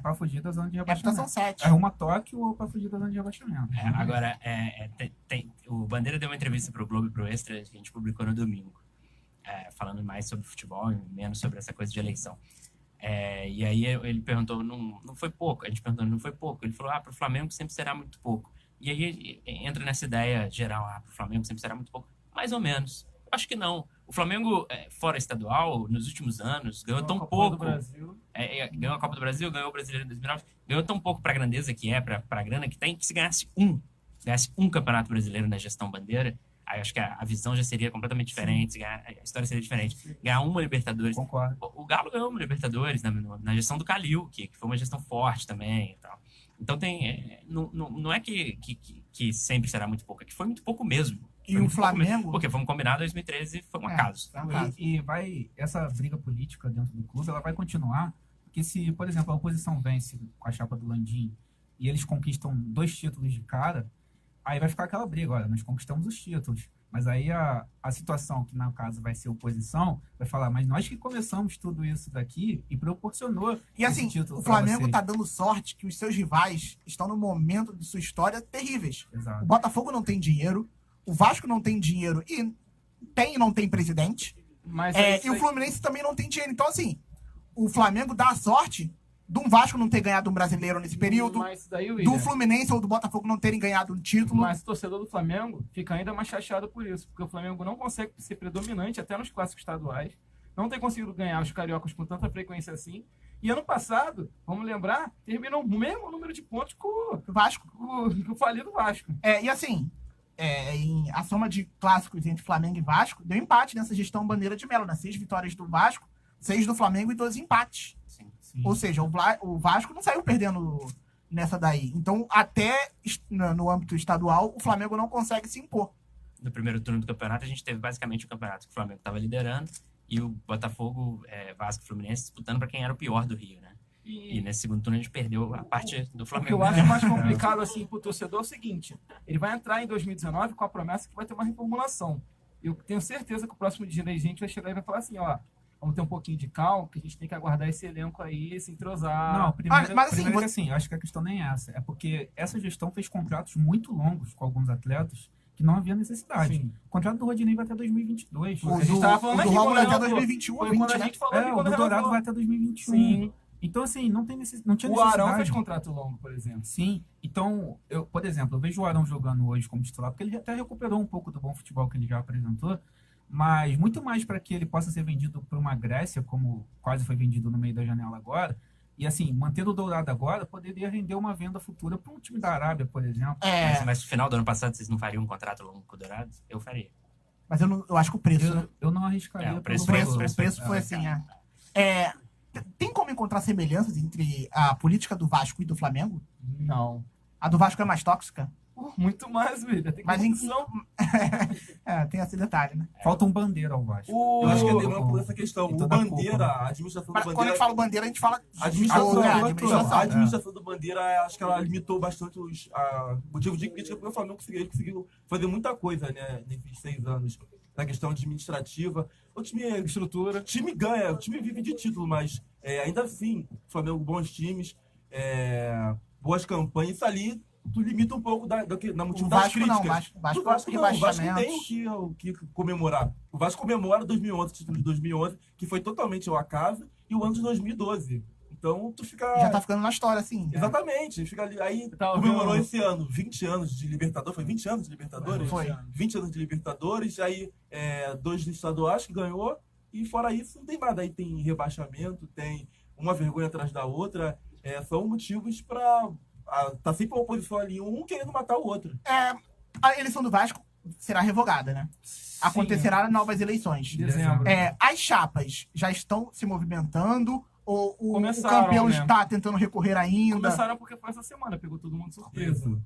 pra fugir da zona de Hepta são rebaixamento. 7. É rumo a Tóquio ou pra fugir da zona de rebaixamento. Agora, o Bandeira deu uma entrevista pro Globo e pro Extra, que a gente publicou no domingo, falando mais sobre futebol e menos sobre essa coisa de eleição. E aí ele perguntou, não foi pouco? A gente perguntou, não foi pouco? Ele falou, pro Flamengo sempre será muito pouco. E aí entra nessa ideia geral, pro Flamengo sempre será muito pouco. Mais ou menos. Eu acho que não. O Flamengo, fora estadual, nos últimos anos, ganhou tão Copa pouco. do Brasil. Ganhou a Copa do Brasil, ganhou o Brasileiro em 2009. Ganhou tão pouco pra grandeza que é, pra grana que tem, que se ganhasse um Campeonato Brasileiro na gestão Bandeira, aí acho que a visão já seria completamente diferente, a história seria diferente. Ganhar uma Libertadores. Concordo. O Galo ganhou uma Libertadores na gestão do Calil, que foi uma gestão forte também e tal. Então não é que sempre será muito pouco, é que foi muito pouco mesmo. E o Flamengo... Porque vamos combinar, 2013 foi um acaso. É um caso. Essa briga política dentro do clube, ela vai continuar, porque se, por exemplo, a oposição vence com a chapa do Landim e eles conquistam 2 títulos de cara, aí vai ficar aquela briga, olha, nós conquistamos os títulos. Mas aí a situação, que no caso vai ser oposição, vai falar, mas nós que começamos tudo isso daqui e proporcionou E assim, esse título o pra Flamengo vocês. tá dando sorte que os seus rivais estão no momento de sua história terríveis. O Exato. Botafogo não tem dinheiro, o Vasco não tem dinheiro e não tem presidente. Mas E o Fluminense também não tem dinheiro. Então, assim, o Flamengo dá a sorte do Vasco não ter ganhado um brasileiro nesse período, Mas daí, do William, Fluminense ou do Botafogo não terem ganhado um título. mas o torcedor do Flamengo fica ainda mais chateado por isso, porque o Flamengo não consegue ser predominante até nos clássicos estaduais, não tem conseguido ganhar os cariocas com tanta frequência assim. E ano passado, vamos lembrar, terminou o mesmo número de pontos com Vasco. o falido Vasco. E assim, a soma de clássicos entre Flamengo e Vasco deu empate nessa gestão Bandeira de Melo, né? 6 vitórias do Vasco, 6 do Flamengo e 2 empates. Sim. Sim. Ou seja, o Vasco não saiu perdendo nessa daí. Então, até no âmbito estadual, o Flamengo não consegue se impor. No primeiro turno do campeonato, a gente teve basicamente o campeonato que o Flamengo estava liderando e o Botafogo, Vasco e Fluminense disputando para quem era o pior do Rio, né? E nesse segundo turno a gente perdeu a parte do O que Flamengo. eu acho mais complicado assim pro torcedor é o seguinte: ele vai entrar em 2019 com a promessa que vai ter uma reformulação. Eu tenho certeza que o próximo dirigente vai chegar e vai falar assim, ó, vamos ter um pouquinho de calma, que a gente tem que aguardar esse elenco aí, se entrosar. Não, primeiro, mas assim, primeiro que assim, eu acho que a questão nem é essa. É porque essa gestão fez contratos muito longos com alguns atletas que não havia necessidade. Sim. O contrato do Rodinei vai até 2022. O a gente tava falando do aqui Romulo quando até renovou. 2021 ou Foi 20, quando a né? gente falou aqui O quando do Dourado renovou. vai até 2021. Sim. Então, assim, não tinha O necessidade. Arão fez contrato longo, por exemplo. Sim. Então, por exemplo, eu vejo o Arão jogando hoje como titular, porque ele até recuperou um pouco do bom futebol que ele já apresentou, mas muito mais para que ele possa ser vendido para uma Grécia, como quase foi vendido no meio da janela agora. E assim, mantendo o Dourado agora, poderia render uma venda futura para um time da Arábia, por exemplo. Mas no final do ano passado, vocês não fariam um contrato longo com o Dourado? Eu faria. Mas eu acho que o preço, né? Eu não arriscaria. O preço O pelo preço valor. foi assim, tem como encontrar semelhanças entre a política do Vasco e do Flamengo? Não. A do Vasco é mais tóxica? Muito mais, William. Tem Mas corrupção. tem esse detalhe, né? Falta um Bandeira ao Vasco. Eu acho que é O- demorado por essa questão. e O toda a Bandeira, culpa, a administração do Quando a Bandeira... gente fala bandeira, a gente fala A administração, a a administração. administração do Bandeira, acho que ela limitou bastante os motivos de crítica, porque o Flamengo conseguiu fazer muita coisa, né, nesses 6 anos. Na questão administrativa. O time ganha, o time vive de título, mas ainda assim, o Flamengo, bons times, boas campanhas, isso ali tu limita um pouco da motivo O das Vasco não, críticas. Vasco O Vasco não, o Vasco rebaixamentos. tem o que comemorar. O Vasco comemora 2011, o título de 2011, que foi totalmente ao acaso, e o ano de 2012. Então, tu fica... Já tá ficando na história, assim. né? Exatamente, fica ali. Aí Tá comemorou ouvindo? esse ano 20 anos de Libertadores. Foi 20 anos de Libertadores? Foi. 20 anos de Libertadores, aí 2 de estaduais que ganhou, e fora isso não tem nada. Aí tem rebaixamento, tem uma vergonha atrás da outra. São motivos pra. Tá sempre uma oposição ali, um querendo matar o outro. A eleição do Vasco será revogada, né? Acontecerá novas eleições. Dezembro. As chapas já estão se movimentando? Ou o Começaram, campeão né? está tentando recorrer ainda? Começaram porque foi essa semana, pegou todo mundo de surpresa. Isso.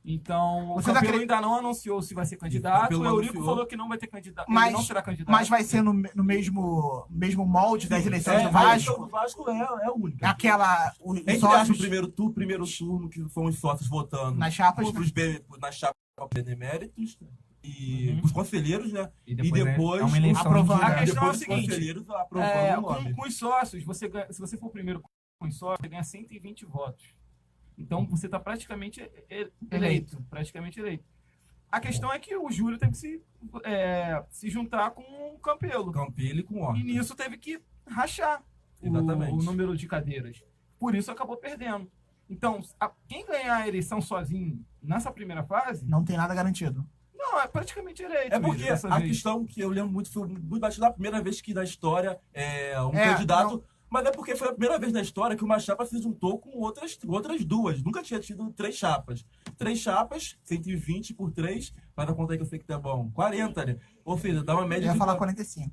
Então, o Vocês Campelo acreditam- ainda não anunciou se vai ser candidato. Campelo O Eurico anunciou. falou que não vai ter candidato. Mas- Ele não será candidato. Mas vai ser no mesmo molde das eleições do A eleição Vasco? do Vasco é única. Aquela... Os Entre sócios o primeiro turno, que são os sócios votando nas chapas? na chapa beneméritos e os conselheiros, né? E depois, E depois é uma eleição aprovando. indireta. A questão é depois o os seguinte, conselheiros aprovando o nome. com os sócios, se você for o primeiro com os sócios, você ganha 120 votos. Então, você está praticamente eleito. Praticamente eleito. A questão é que o Júlio teve que se juntar com o Campelo. Campelo e com E Horta. nisso teve que rachar Exatamente. o número de cadeiras. Por isso acabou perdendo. Então, quem ganhar a eleição sozinho nessa primeira fase, Não tem nada garantido. Não, é praticamente eleito. É porque dessa a vez. questão que eu lembro muito foi muito batida a primeira vez que na história um É, candidato. não. Mas é porque foi a primeira vez na história que uma chapa se juntou com outras duas. Nunca tinha tido 3 chapas. 3 chapas, 120 por 3, faz a conta aí que eu sei que tá bom. 40, né? Ou seja, dá uma Eu média ia de, falar 45.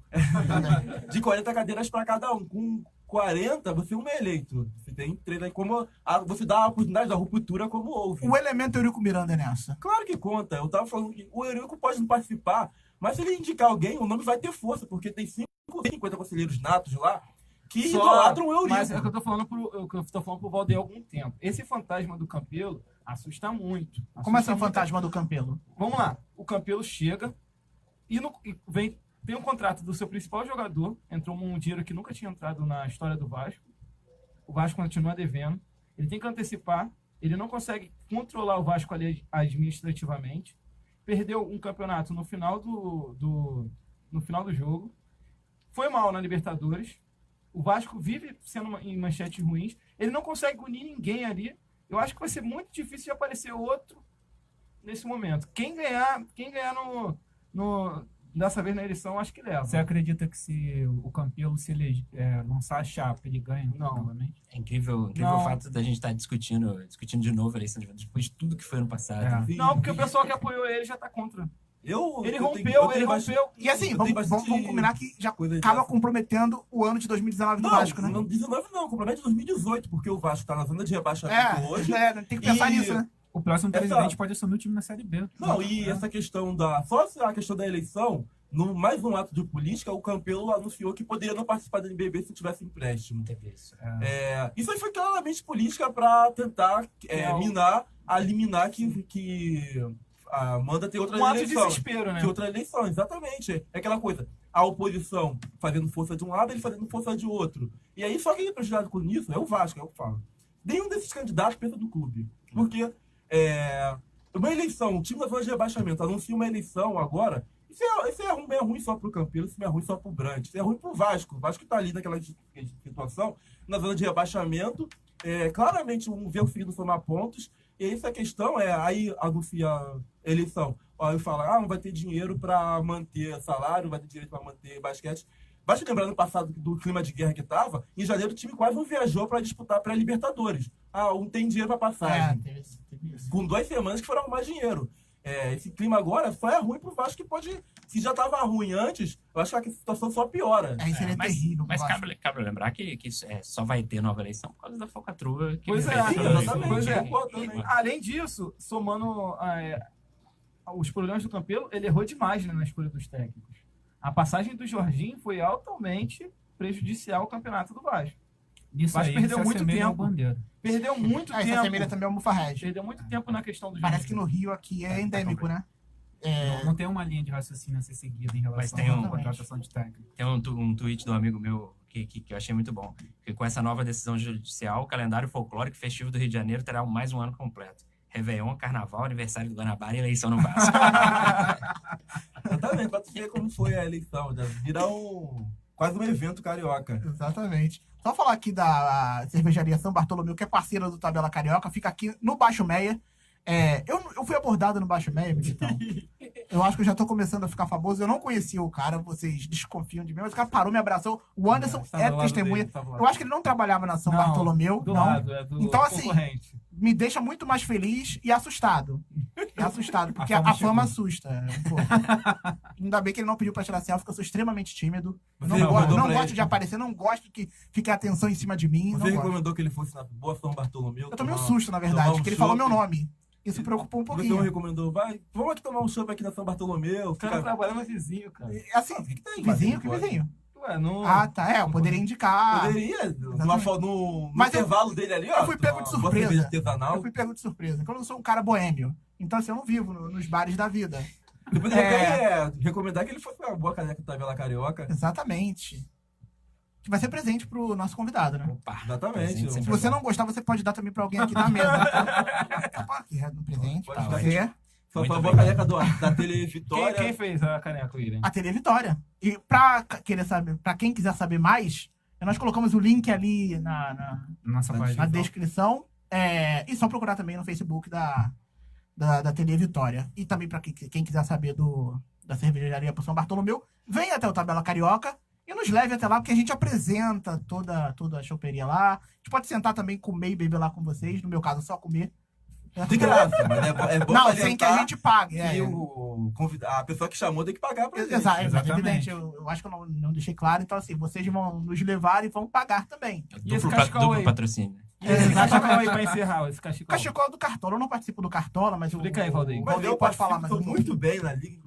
de 40 cadeiras para cada um. Com 40, você não é eleito. Você tem 3 aí como. Você dá a oportunidade da ruptura como houve. O elemento Eurico Miranda é nessa. Claro que conta. Eu tava falando que o Eurico pode não participar, mas se ele indicar alguém, o nome vai ter força, porque tem 50 conselheiros natos lá que idolatram o Eurico. Mas é o que eu tô falando pro Valdeir há algum tempo. Esse fantasma do Campelo assusta muito. Como assim Assusta o muito. fantasma do Campelo? Vamos lá. O Campelo chega e tem um contrato do seu principal jogador. Entrou um dinheiro que nunca tinha entrado na história do Vasco. O Vasco continua devendo. Ele tem que antecipar. Ele não consegue controlar o Vasco ali administrativamente. Perdeu um campeonato no final no final do jogo. Foi mal na Libertadores. O Vasco vive sendo em manchetes ruins. Ele não consegue unir ninguém ali. Eu acho que vai ser muito difícil de aparecer outro nesse momento. Quem ganhar dessa vez na eleição, acho que leva. Você acredita que se o Campelo lançar a chapa, ele ganha Não. novamente? É incrível Não. o fato da gente estar discutindo de novo a eleição, depois de tudo que foi ano passado. É. Não, porque o pessoal que apoiou ele já tá contra. Ele Eu rompeu. E assim, Eu tenho vamos bastante combinar que já coisa de acaba essa. comprometendo o ano de 2019 do Não, Vasco, né? não 19 não, compromete 2018, porque o Vasco tá na zona de rebaixamento hoje. Tem que pensar E- nisso, né? O próximo Exato. presidente pode assumir o time na Série B. Não, e essa questão só a questão da eleição, mais um ato de política, o Campelo anunciou que poderia não participar da NBB se tivesse empréstimo. Teve isso. Isso aí foi claramente política para tentar liminar que a Amanda tem outra Um ato de eleição. desespero, né? Que outra eleição, exatamente. É aquela coisa, a oposição fazendo força de um lado, ele fazendo força de outro. E aí, só quem é prejudicado com isso é o Vasco, é o que eu falo. Nenhum desses candidatos pensa do clube. Porque uma eleição, o time da zona de rebaixamento anuncia uma eleição agora, isso é ruim só pro Campelo, isso não é ruim só pro Brant, isso é ruim pro Vasco. O Vasco tá ali naquela situação, na zona de rebaixamento, claramente vê o filho somar pontos, e essa questão aí anuncia a eleição. Aí fala, não vai ter dinheiro para manter salário, não vai ter dinheiro para manter basquete. Vai se lembrar no passado do clima de guerra que estava, em janeiro o time quase não viajou para disputar pré-Libertadores. Não tem dinheiro para passagem. Teve isso. Com 2 semanas que foram arrumar dinheiro. Esse clima agora só é ruim pro Vasco, que pode... Se já estava ruim antes, eu acho que a situação só piora. Aí seria terrível. Mas pro Vasco. cabe lembrar que só vai ter nova eleição por causa da falcatrua. Que Pois ele é, fez sim, também. exatamente. Pois é. Concordo também. Além disso, somando os problemas do Campelo, ele errou demais, né, na escolha dos técnicos. A passagem do Jorginho foi altamente prejudicial ao campeonato do Vasco. Isso Mas aí perdeu se muito assemelha ao tempo. Bandeira. Perdeu muito Essa tempo. semelha também é o Mufarrege. Perdeu muito tempo na questão do Parece que Jorginho. no Rio aqui é endêmico, né? Não tem uma linha de raciocínio a ser seguida em Mas relação tem à contratação de técnico. Tem um tweet do amigo meu que eu achei muito bom. Que com essa nova decisão judicial, o calendário folclórico festivo do Rio de Janeiro terá mais um ano completo. Réveillon, Carnaval, aniversário do Guanabara e eleição no Vasco. Exatamente, pra tu ver como foi a eleição. Já vira quase um evento carioca. Exatamente. Só falar aqui da cervejaria São Bartolomeu, que é parceira do Tabela Carioca, fica aqui no Baixo Meia. Eu fui abordado no Baixo Meia, Militão. Eu acho que eu já tô começando a ficar famoso. Eu não conhecia o cara, vocês desconfiam de mim, mas o cara parou, me abraçou. O Anderson Estava é do lado testemunha. dele, estava do lado Eu acho que ele não trabalhava na São Não, Bartolomeu. do não. lado, é do Então, assim, concorrente. Me deixa muito mais feliz e assustado. Porque a fama assusta. Pô. Ainda bem que ele não pediu pra tirar selfie, porque eu sou extremamente tímido. Você Não recomendou pra gosto ele? de aparecer, não gosto que fique a atenção em cima de mim. Você Não gosto. recomendou que ele fosse na boa São Bartolomeu? Eu tomei um tomar- susto, na tomar verdade, um porque ele falou meu chopp? nome. Isso preocupou um Você não pouquinho. recomendou? Vamos aqui tomar um chopp aqui na São Bartolomeu. O cara trabalha no vizinho, cara. Assim, O que tem? vizinho, que Pode. vizinho? Ué, não... Ah, tá, eu poderia indicar. Poderia, no Mas eu- intervalo dele ali, ó. eu fui pego de uma boa surpresa. cerveja artesanal. Eu fui pego de surpresa, porque eu não sou um cara boêmio. Então, assim, eu não vivo nos bares da vida. Eu poderia até recomendar que ele fosse uma boa caneca do Tabela Carioca. Exatamente. Que vai ser presente pro nosso convidado, né? Opa, Exatamente. presente Se sempre você bom. não gostar, você pode dar também pra alguém aqui na mesa. Tá aqui, no presente. Pode Tá, dar. você. Só Muito foi a boa obrigado. caneca da Tele Vitória. Quem fez a caneca, William? A TV Vitória. E pra quem quiser saber mais, nós colocamos o link ali na Nossa Na página. descrição. E só procurar também no Facebook da TV Vitória. E também para quem quiser saber da cervejaria por São Bartolomeu, venha até o Tabela Carioca e nos leve até lá, porque a gente apresenta toda a choperia lá. A gente pode sentar também, comer e beber lá com vocês. No meu caso, só comer. De graça, mas é bom Não, sem que a salientar gente pague. que a pessoa que chamou tem que pagar pra gente. Exatamente. Exatamente. Eu acho que eu não deixei claro. Então, assim, vocês vão nos levar e vão pagar também. E esse Duplo, cachecol duplo aí? patrocínio. Esse cachecol aí pra encerrar, esse O cachecol. cachecol é do Cartola. Eu não participo do Cartola, mas Explica aí, Valdeir. o Mas Valdeir eu pode falar mais. participo muito bem na liga.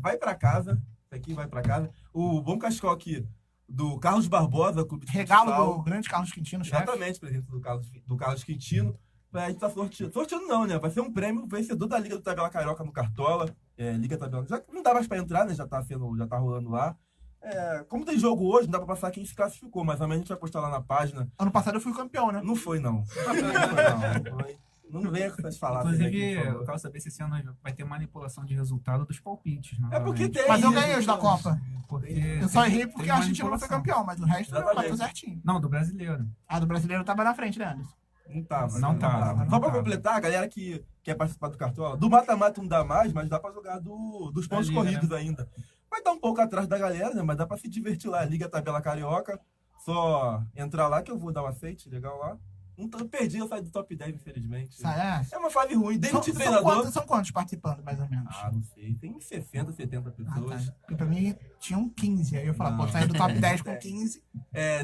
Vai pra casa. Isso aqui vai pra casa. O bom cachecol aqui do Carlos Barbosa, Clube de Regalo Futsal. do grande Carlos Quintino, chefe. Exatamente, presente do Carlos Quintino. A gente tá sorteando. Sorteando não, né? Vai ser um prêmio vencedor da Liga do Tabela Carioca no Cartola. Liga Tabela. Já não dá mais pra entrar, né? Já tá rolando lá. Como tem jogo hoje, não dá pra passar quem se classificou, mas amanhã a gente vai postar lá na página. Ano passado eu fui campeão, né? Não foi, não. Não venha com essas falar. Inclusive, eu quero saber se esse ano vai ter manipulação de resultado dos palpites. É porque tem. Mas eu ganhei os da Copa. Porque Eu só errei porque tem a Argentina não foi manipulação. campeão, mas o resto Exatamente. bateu certinho. Não, do brasileiro. A do brasileiro tava na frente, né, Anderson? Não tava. Não tava. Só pra completar, a galera que quer participar do Cartola, do mata-mata não dá mais, mas dá pra jogar dos pontos Liga, corridos ainda. Vai dar um pouco atrás da galera, né? Mas dá pra se divertir lá. Liga Tabela Carioca. Só entrar lá que eu vou dar um aceite legal lá. Eu perdi, eu saí do top 10, infelizmente. É uma fase ruim. Demiti treinador. São quantos participando, mais ou menos? Não sei. Tem 60, 70 pessoas. Tá. Porque pra mim tinham 15. Aí eu falava, pô, saí do top 10 com 15.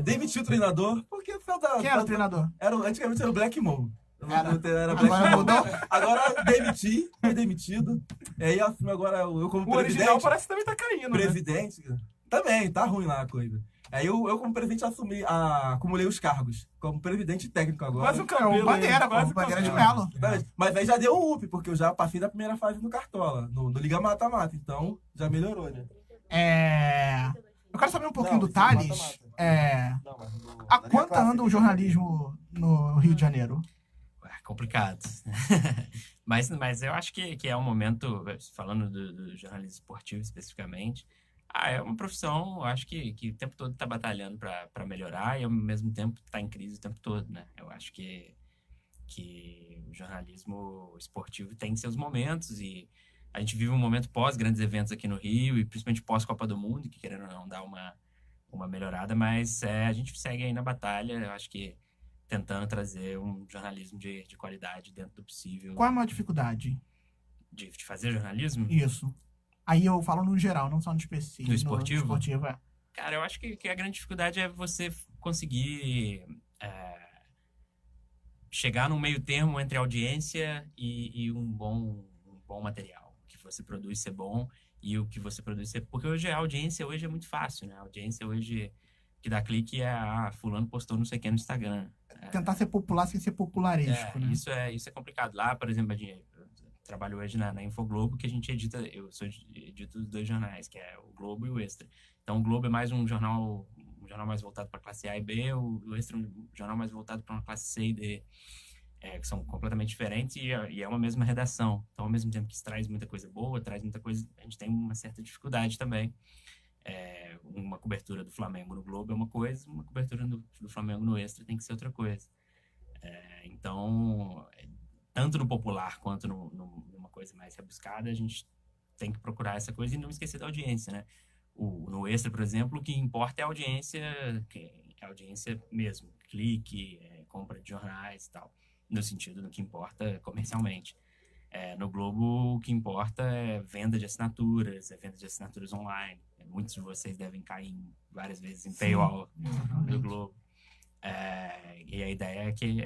Demitiu o treinador, porque foi da. Quem era o treinador? Antigamente era o Black Moon. Era Black Agora Moon. mudou? Agora foi demitido. E aí assume agora eu como O original presidente. parece que também tá caindo, né? Presidente. Também, tá ruim lá a coisa. Aí eu como presidente, acumulei os cargos. Como presidente técnico agora. Quase um É cabelo. o Bandeira, quase pô. Bandeira de cabelo. Melo. Mas aí já deu um up, porque eu já passei da primeira fase no Cartola, no Liga Mata-Mata. Então, já melhorou, né? Eu quero saber um pouquinho do isso é Thales. mata-mata. Não, mas Há quanto anda o jornalismo no Rio de Janeiro? Complicado. mas eu acho que é um momento, falando do jornalismo esportivo especificamente, é uma profissão, eu acho que o tempo todo está batalhando para melhorar e ao mesmo tempo está em crise o tempo todo, né? Eu acho que o jornalismo esportivo tem seus momentos e a gente vive um momento pós grandes eventos aqui no Rio e principalmente pós Copa do Mundo, que querendo ou não dá uma melhorada, mas a gente segue aí na batalha, eu acho que tentando trazer um jornalismo de qualidade dentro do possível. Qual é a maior dificuldade? De fazer jornalismo? Isso. Aí eu falo no geral, não só no específico. No esportivo? No esportivo, é. Cara, eu acho que a grande dificuldade é você conseguir chegar num meio termo entre audiência e um bom material. O que você produz ser bom e o que você produz ser... Porque hoje a audiência hoje é muito fácil, né? A audiência hoje que dá clique fulano postou não sei o que no Instagram. Tentar ser popular sem ser popularesco, né? Isso é complicado. Lá, por exemplo, eu trabalho hoje na Infoglobo, que a gente edita, eu edito os dois jornais, que é o Globo e o Extra. Então, o Globo é mais um jornal mais voltado para a classe A e B, o Extra um jornal mais voltado para uma classe C e D, que são completamente diferentes e é uma mesma redação. Então, ao mesmo tempo que isso traz muita coisa boa, traz muita coisa, a gente tem uma certa dificuldade também. Uma cobertura do Flamengo no Globo é uma coisa, uma cobertura do Flamengo no Extra tem que ser outra coisa. Então, tanto no popular quanto numa coisa mais rebuscada, a gente tem que procurar essa coisa e não esquecer da audiência, né? No Extra, por exemplo, o que importa é a audiência, a audiência mesmo, clique, compra de jornais e tal, no sentido do que importa comercialmente. No Globo, o que importa é venda de assinaturas, venda de assinaturas online. Muitos de vocês devem cair várias vezes em paywall do Globo. E a ideia é que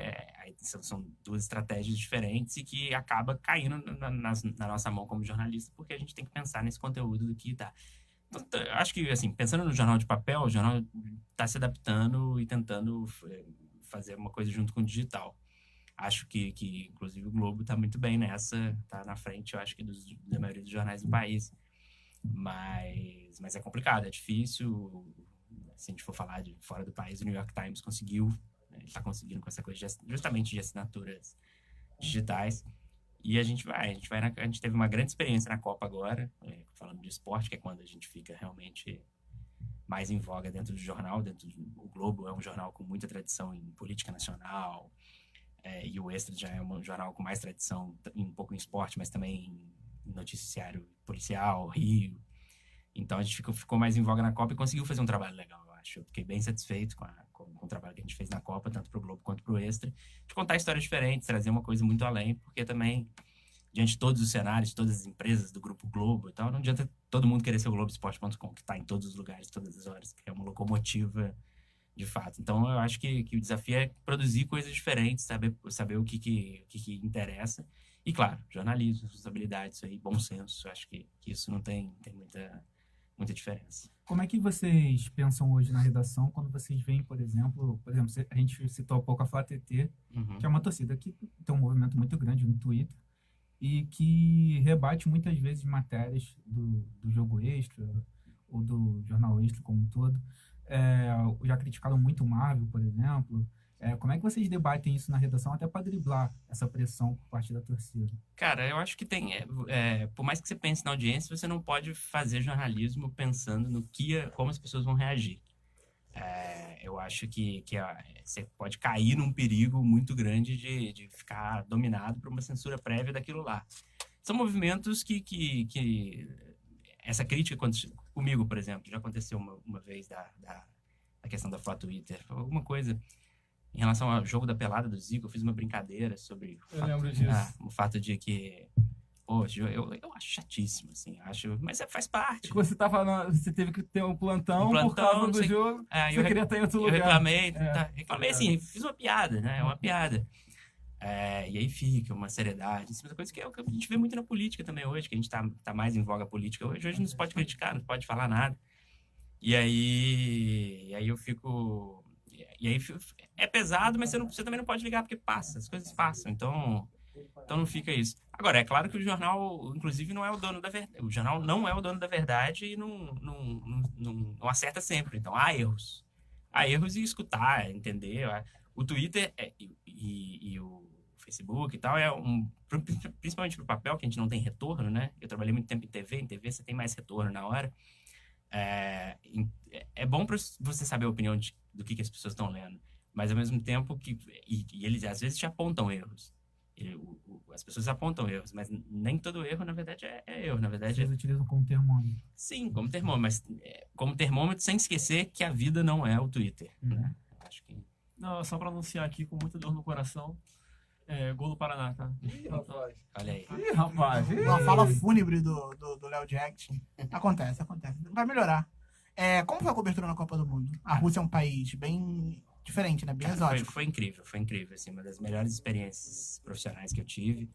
são duas estratégias diferentes e que acaba caindo na nossa mão como jornalista, porque a gente tem que pensar nesse conteúdo do que tá. Então, acho que, assim, pensando no jornal de papel, o jornal está se adaptando e tentando fazer uma coisa junto com o digital. Acho que inclusive, o Globo está muito bem nessa, está na frente, eu acho que da maioria dos jornais do país. Mas é complicado, é difícil. Se a gente for falar de fora do país, o New York Times conseguiu, né, está conseguindo com essa coisa justamente de assinaturas digitais. E a gente teve uma grande experiência na Copa agora, falando de esporte, que é quando a gente fica realmente mais em voga dentro do jornal. O Globo é um jornal com muita tradição em política nacional, E o Extra já é um jornal com mais tradição, um pouco em esporte, mas também em noticiário policial, Rio. Então a gente ficou mais em voga na Copa e conseguiu fazer um trabalho legal, eu acho. Eu fiquei bem satisfeito com o trabalho que a gente fez na Copa, tanto pro Globo quanto pro Extra, de contar histórias diferentes, trazer uma coisa muito além, porque também, diante de todos os cenários, de todas as empresas do Grupo Globo e tal, não adianta todo mundo querer ser o Globoesporte.com, que está em todos os lugares, todas as horas, que é uma locomotiva de fato. Então eu acho que o desafio é produzir coisas diferentes, saber o que interessa. E claro, jornalismo, responsabilidade, isso aí, bom senso, eu acho que isso não tem muita diferença. Como é que vocês pensam hoje na redação quando vocês veem, por exemplo, a gente citou há pouco a Flá TT, Uhum. que é uma torcida que tem um movimento muito grande no Twitter e que rebate muitas vezes matérias do Jogo Extra ou do Jornal Extra como um todo. Já criticaram muito o Marvel, por exemplo. Como é que vocês debatem isso na redação até para driblar essa pressão por parte da torcida? Cara, eu acho que por mais que você pense na audiência, você não pode fazer jornalismo pensando como as pessoas vão reagir. Eu acho que você pode cair num perigo muito grande de ficar dominado por uma censura prévia daquilo lá. São movimentos que essa crítica comigo, por exemplo, já aconteceu uma vez da questão da Flá Twitter, alguma coisa em relação ao jogo da pelada do Zico. Eu fiz uma brincadeira sobre lembro disso. o fato de que, poxa, eu acho chatíssimo, assim, mas faz parte. Você teve que ter um plantão por causa do jogo. Eu Você queria estar em outro Eu lugar. reclamei assim, fiz uma piada, né? É uma piada. E aí fica uma seriedade, uma coisa que a gente vê muito na política também hoje, que a gente tá mais em voga política hoje. Hoje não se pode criticar, não se pode falar nada. E aí eu fico... E aí é pesado, mas você também não pode ligar, porque passa, as coisas passam. Então não fica isso. Agora, é claro que o jornal, inclusive, não é o dono da verdade. O jornal não é o dono da verdade e não acerta sempre. Então, há erros. Há erros e escutar, entender. O Twitter e o Facebook e tal, principalmente pro papel, que a gente não tem retorno, né? Eu trabalhei muito tempo em TV você tem mais retorno na hora. É bom para você saber a opinião do que as pessoas estão lendo, mas ao mesmo tempo e eles às vezes te apontam erros. As pessoas apontam erros, mas nem todo erro na verdade é erro, na verdade Vocês utilizam como termômetro. sim, como termômetro, mas como termômetro sem esquecer que a vida não é o Twitter, né? Acho que Não, só pra anunciar aqui com muita dor no coração. Gol do Paraná, tá? olha aí. Ih, rapaz. Uma fala fúnebre do Léo Jack. Acontece. Vai melhorar. Como foi a cobertura na Copa do Mundo? A Rússia é um país bem diferente, né? Bem exótico. Foi incrível, assim, uma das melhores experiências profissionais que eu tive.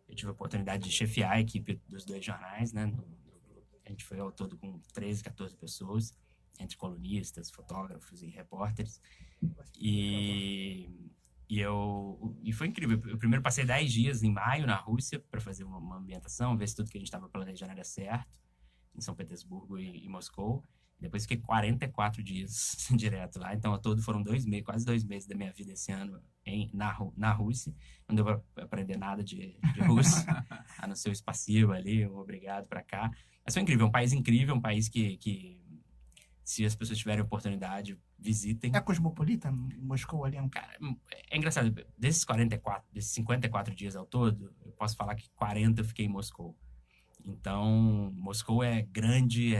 Eu tive a oportunidade de chefiar a equipe dos dois jornais, né? A gente foi ao todo com 13, 14 pessoas, entre colunistas, fotógrafos e repórteres. E foi incrível. Eu primeiro passei 10 dias em maio na Rússia para fazer uma ambientação, ver se tudo que a gente estava planejando era certo, em São Petersburgo e Moscou. Depois fiquei 44 dias direto lá. Então, ao todo foram 2 meses, quase 2 meses da minha vida esse ano na Rússia. Não deu para aprender nada de russo, a não ser o espacial ali, um obrigado para cá. Mas foi incrível, um país incrível, um país que se as pessoas tiverem oportunidade, visitem. É cosmopolita? Moscou ali é um... Cara, é engraçado, desses 54 dias ao todo, eu posso falar que 40 eu fiquei em Moscou. Então, Moscou é grande,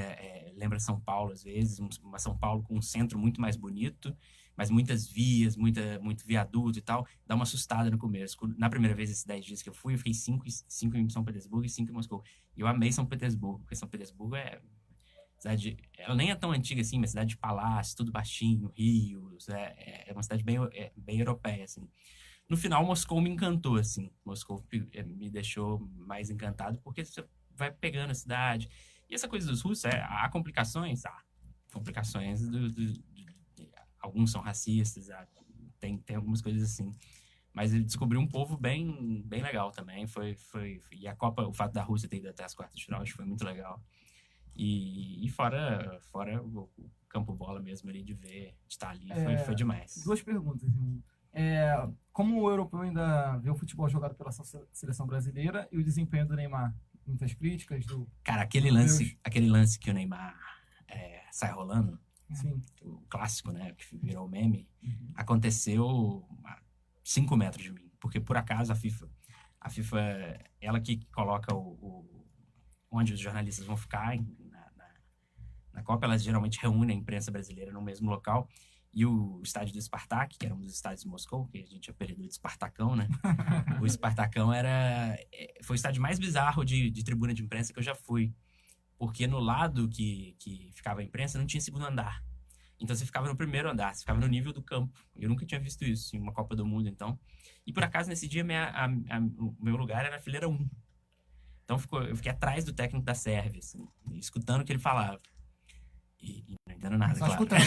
lembra São Paulo às vezes, uma São Paulo com um centro muito mais bonito, mas muitas vias, muito viaduto e tal, dá uma assustada no começo. Na primeira vez, esses 10 dias que eu fiquei 5 em São Petersburgo e 5 em Moscou. E eu amei São Petersburgo, porque São Petersburgo ela nem é tão antiga assim, mas cidade de palácio, tudo baixinho, rios, é uma cidade bem europeia, assim. No final, Moscou me encantou, assim. Moscou me deixou mais encantado, porque você vai pegando a cidade. E essa coisa dos russos, há complicações? Há complicações, alguns são racistas, tem algumas coisas assim. Mas eu descobri um povo bem legal também. E a Copa, o fato da Rússia ter ido até as quartas de final, acho que foi muito legal. E fora o campo bola mesmo ali, de estar ali, foi demais. 2 perguntas, irmão. Como o europeu ainda vê o futebol jogado pela seleção brasileira e o desempenho do Neymar? Muitas críticas do... Cara, aquele lance que o Neymar sai rolando, Sim. o clássico, né, que virou meme, aconteceu a 5 metros de mim. porque por acaso a FIFA ela que coloca onde os jornalistas vão ficar na Copa, elas geralmente reúnem a imprensa brasileira no mesmo local. E o estádio do Spartak, que era um dos estádios de Moscou, que a gente apelidou de Spartacão, né? O Spartacão foi o estádio mais bizarro de tribuna de imprensa que eu já fui. Porque no lado que ficava a imprensa não tinha segundo andar. Então você ficava no primeiro andar, você ficava no nível do campo. Eu nunca tinha visto isso em uma Copa do Mundo, então. E por acaso, nesse dia, o meu lugar era na fileira 1. Então eu fiquei atrás do técnico da Sérvia, assim, escutando o que ele falava. E não entendo nada, Só claro. escutando.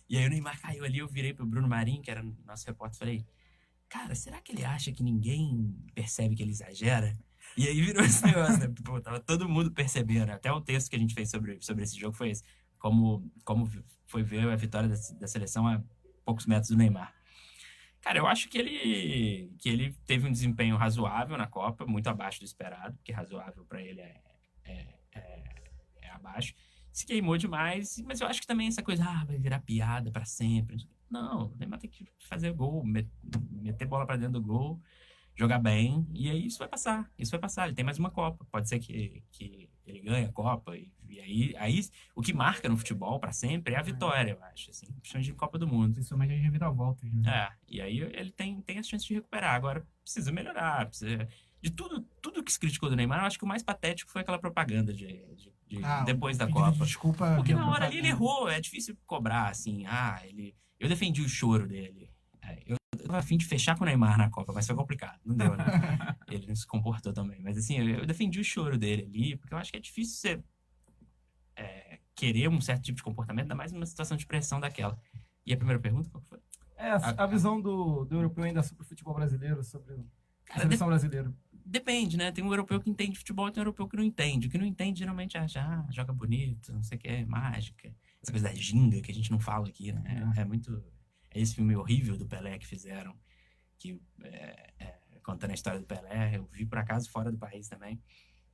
E aí o Neymar caiu ali, eu virei pro Bruno Marinho, que era nosso repórter, e falei, cara, será que ele acha que ninguém percebe que ele exagera? E aí virou esse negócio, né? Pô, tava todo mundo percebendo. Até o texto que a gente fez sobre esse jogo foi esse. Como foi ver a vitória da seleção a poucos metros do Neymar. Cara, eu acho que ele teve um desempenho razoável na Copa, muito abaixo do esperado, porque razoável para ele é abaixo. Se queimou demais, mas eu acho que também essa coisa, vai virar piada para sempre. Não, o Neymar tem que fazer gol, meter bola para dentro do gol, jogar bem, e aí isso vai passar. Ele tem mais uma Copa. Pode ser que ele ganhe a Copa, e aí o que marca no futebol para sempre é a vitória, eu acho, assim, principalmente de Copa do Mundo. Principalmente as reviravoltas, né? E aí ele tem a chance de recuperar. Agora precisa melhorar, de tudo que se criticou do Neymar, eu acho que o mais patético foi aquela propaganda depois da pedido de Copa. desculpa. Porque na hora ali ele errou, é difícil cobrar, assim, eu defendi o choro dele. Eu tava a fim de fechar com o Neymar na Copa, mas foi complicado, não deu, né? Ele não se comportou também. Mas assim, eu defendi o choro dele ali, porque eu acho que é difícil você querer um certo tipo de comportamento, ainda mais numa situação de pressão daquela. E a primeira pergunta, qual foi? A visão do europeu ainda sobre o futebol brasileiro, sobre a seleção brasileira. Depende, né? Tem um europeu que entende futebol e tem um europeu que não entende. O que não entende, geralmente, joga bonito, não sei o que, é mágica. Essa coisa da ginga que a gente não fala aqui, né? É esse filme horrível do Pelé que fizeram, que contando a história do Pelé. Eu vi por acaso fora do país também.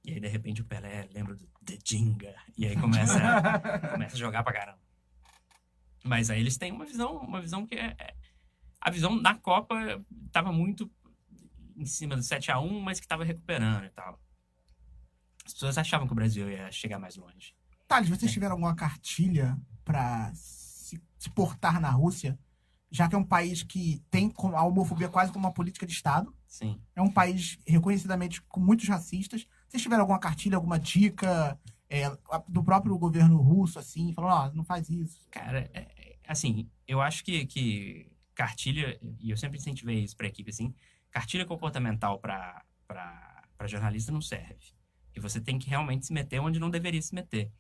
E aí, de repente, o Pelé lembra do The Ginga. E aí começa a jogar pra caramba. Mas aí eles têm uma visão que a visão da Copa tava muito em cima do 7-1, mas que tava recuperando e tal. As pessoas achavam que o Brasil ia chegar mais longe. Thales, vocês tiveram alguma cartilha para se portar na Rússia? Já que é um país que tem a homofobia quase como uma política de Estado. Sim. É um país reconhecidamente com muitos racistas. Vocês tiveram alguma cartilha, alguma dica do próprio governo russo, assim, falando, não faz isso? Cara, assim, eu acho que cartilha, e eu sempre incentivei isso pra equipe, assim, cartilha comportamental pra jornalista não serve. Porque você tem que realmente se meter onde não deveria se meter.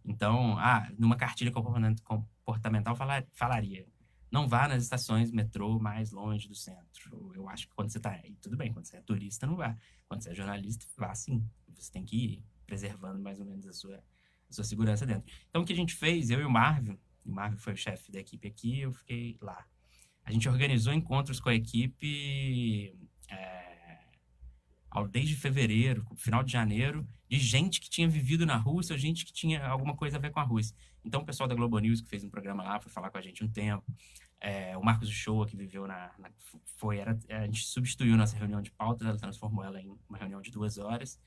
Então, numa cartilha comportamental falaria, não vá nas estações metrô mais longe do centro. Eu acho que quando você tá aí, tudo bem, quando você é turista, não vá. Quando você é jornalista, vá sim. Você tem que ir preservando mais ou menos a sua segurança dentro. Então, o que a gente fez, eu e o Marvin foi o chefe da equipe aqui, eu fiquei lá. A gente organizou encontros com a equipe desde fevereiro, final de janeiro, de gente que tinha vivido na Rússia, ou gente que tinha alguma coisa a ver com a Rússia. Então, o pessoal da Globo News, que fez um programa lá, foi falar com a gente um tempo. O Marcos Uchoa, que viveu a gente substituiu nossa reunião de pauta, ela transformou ela em uma reunião de 2 horas.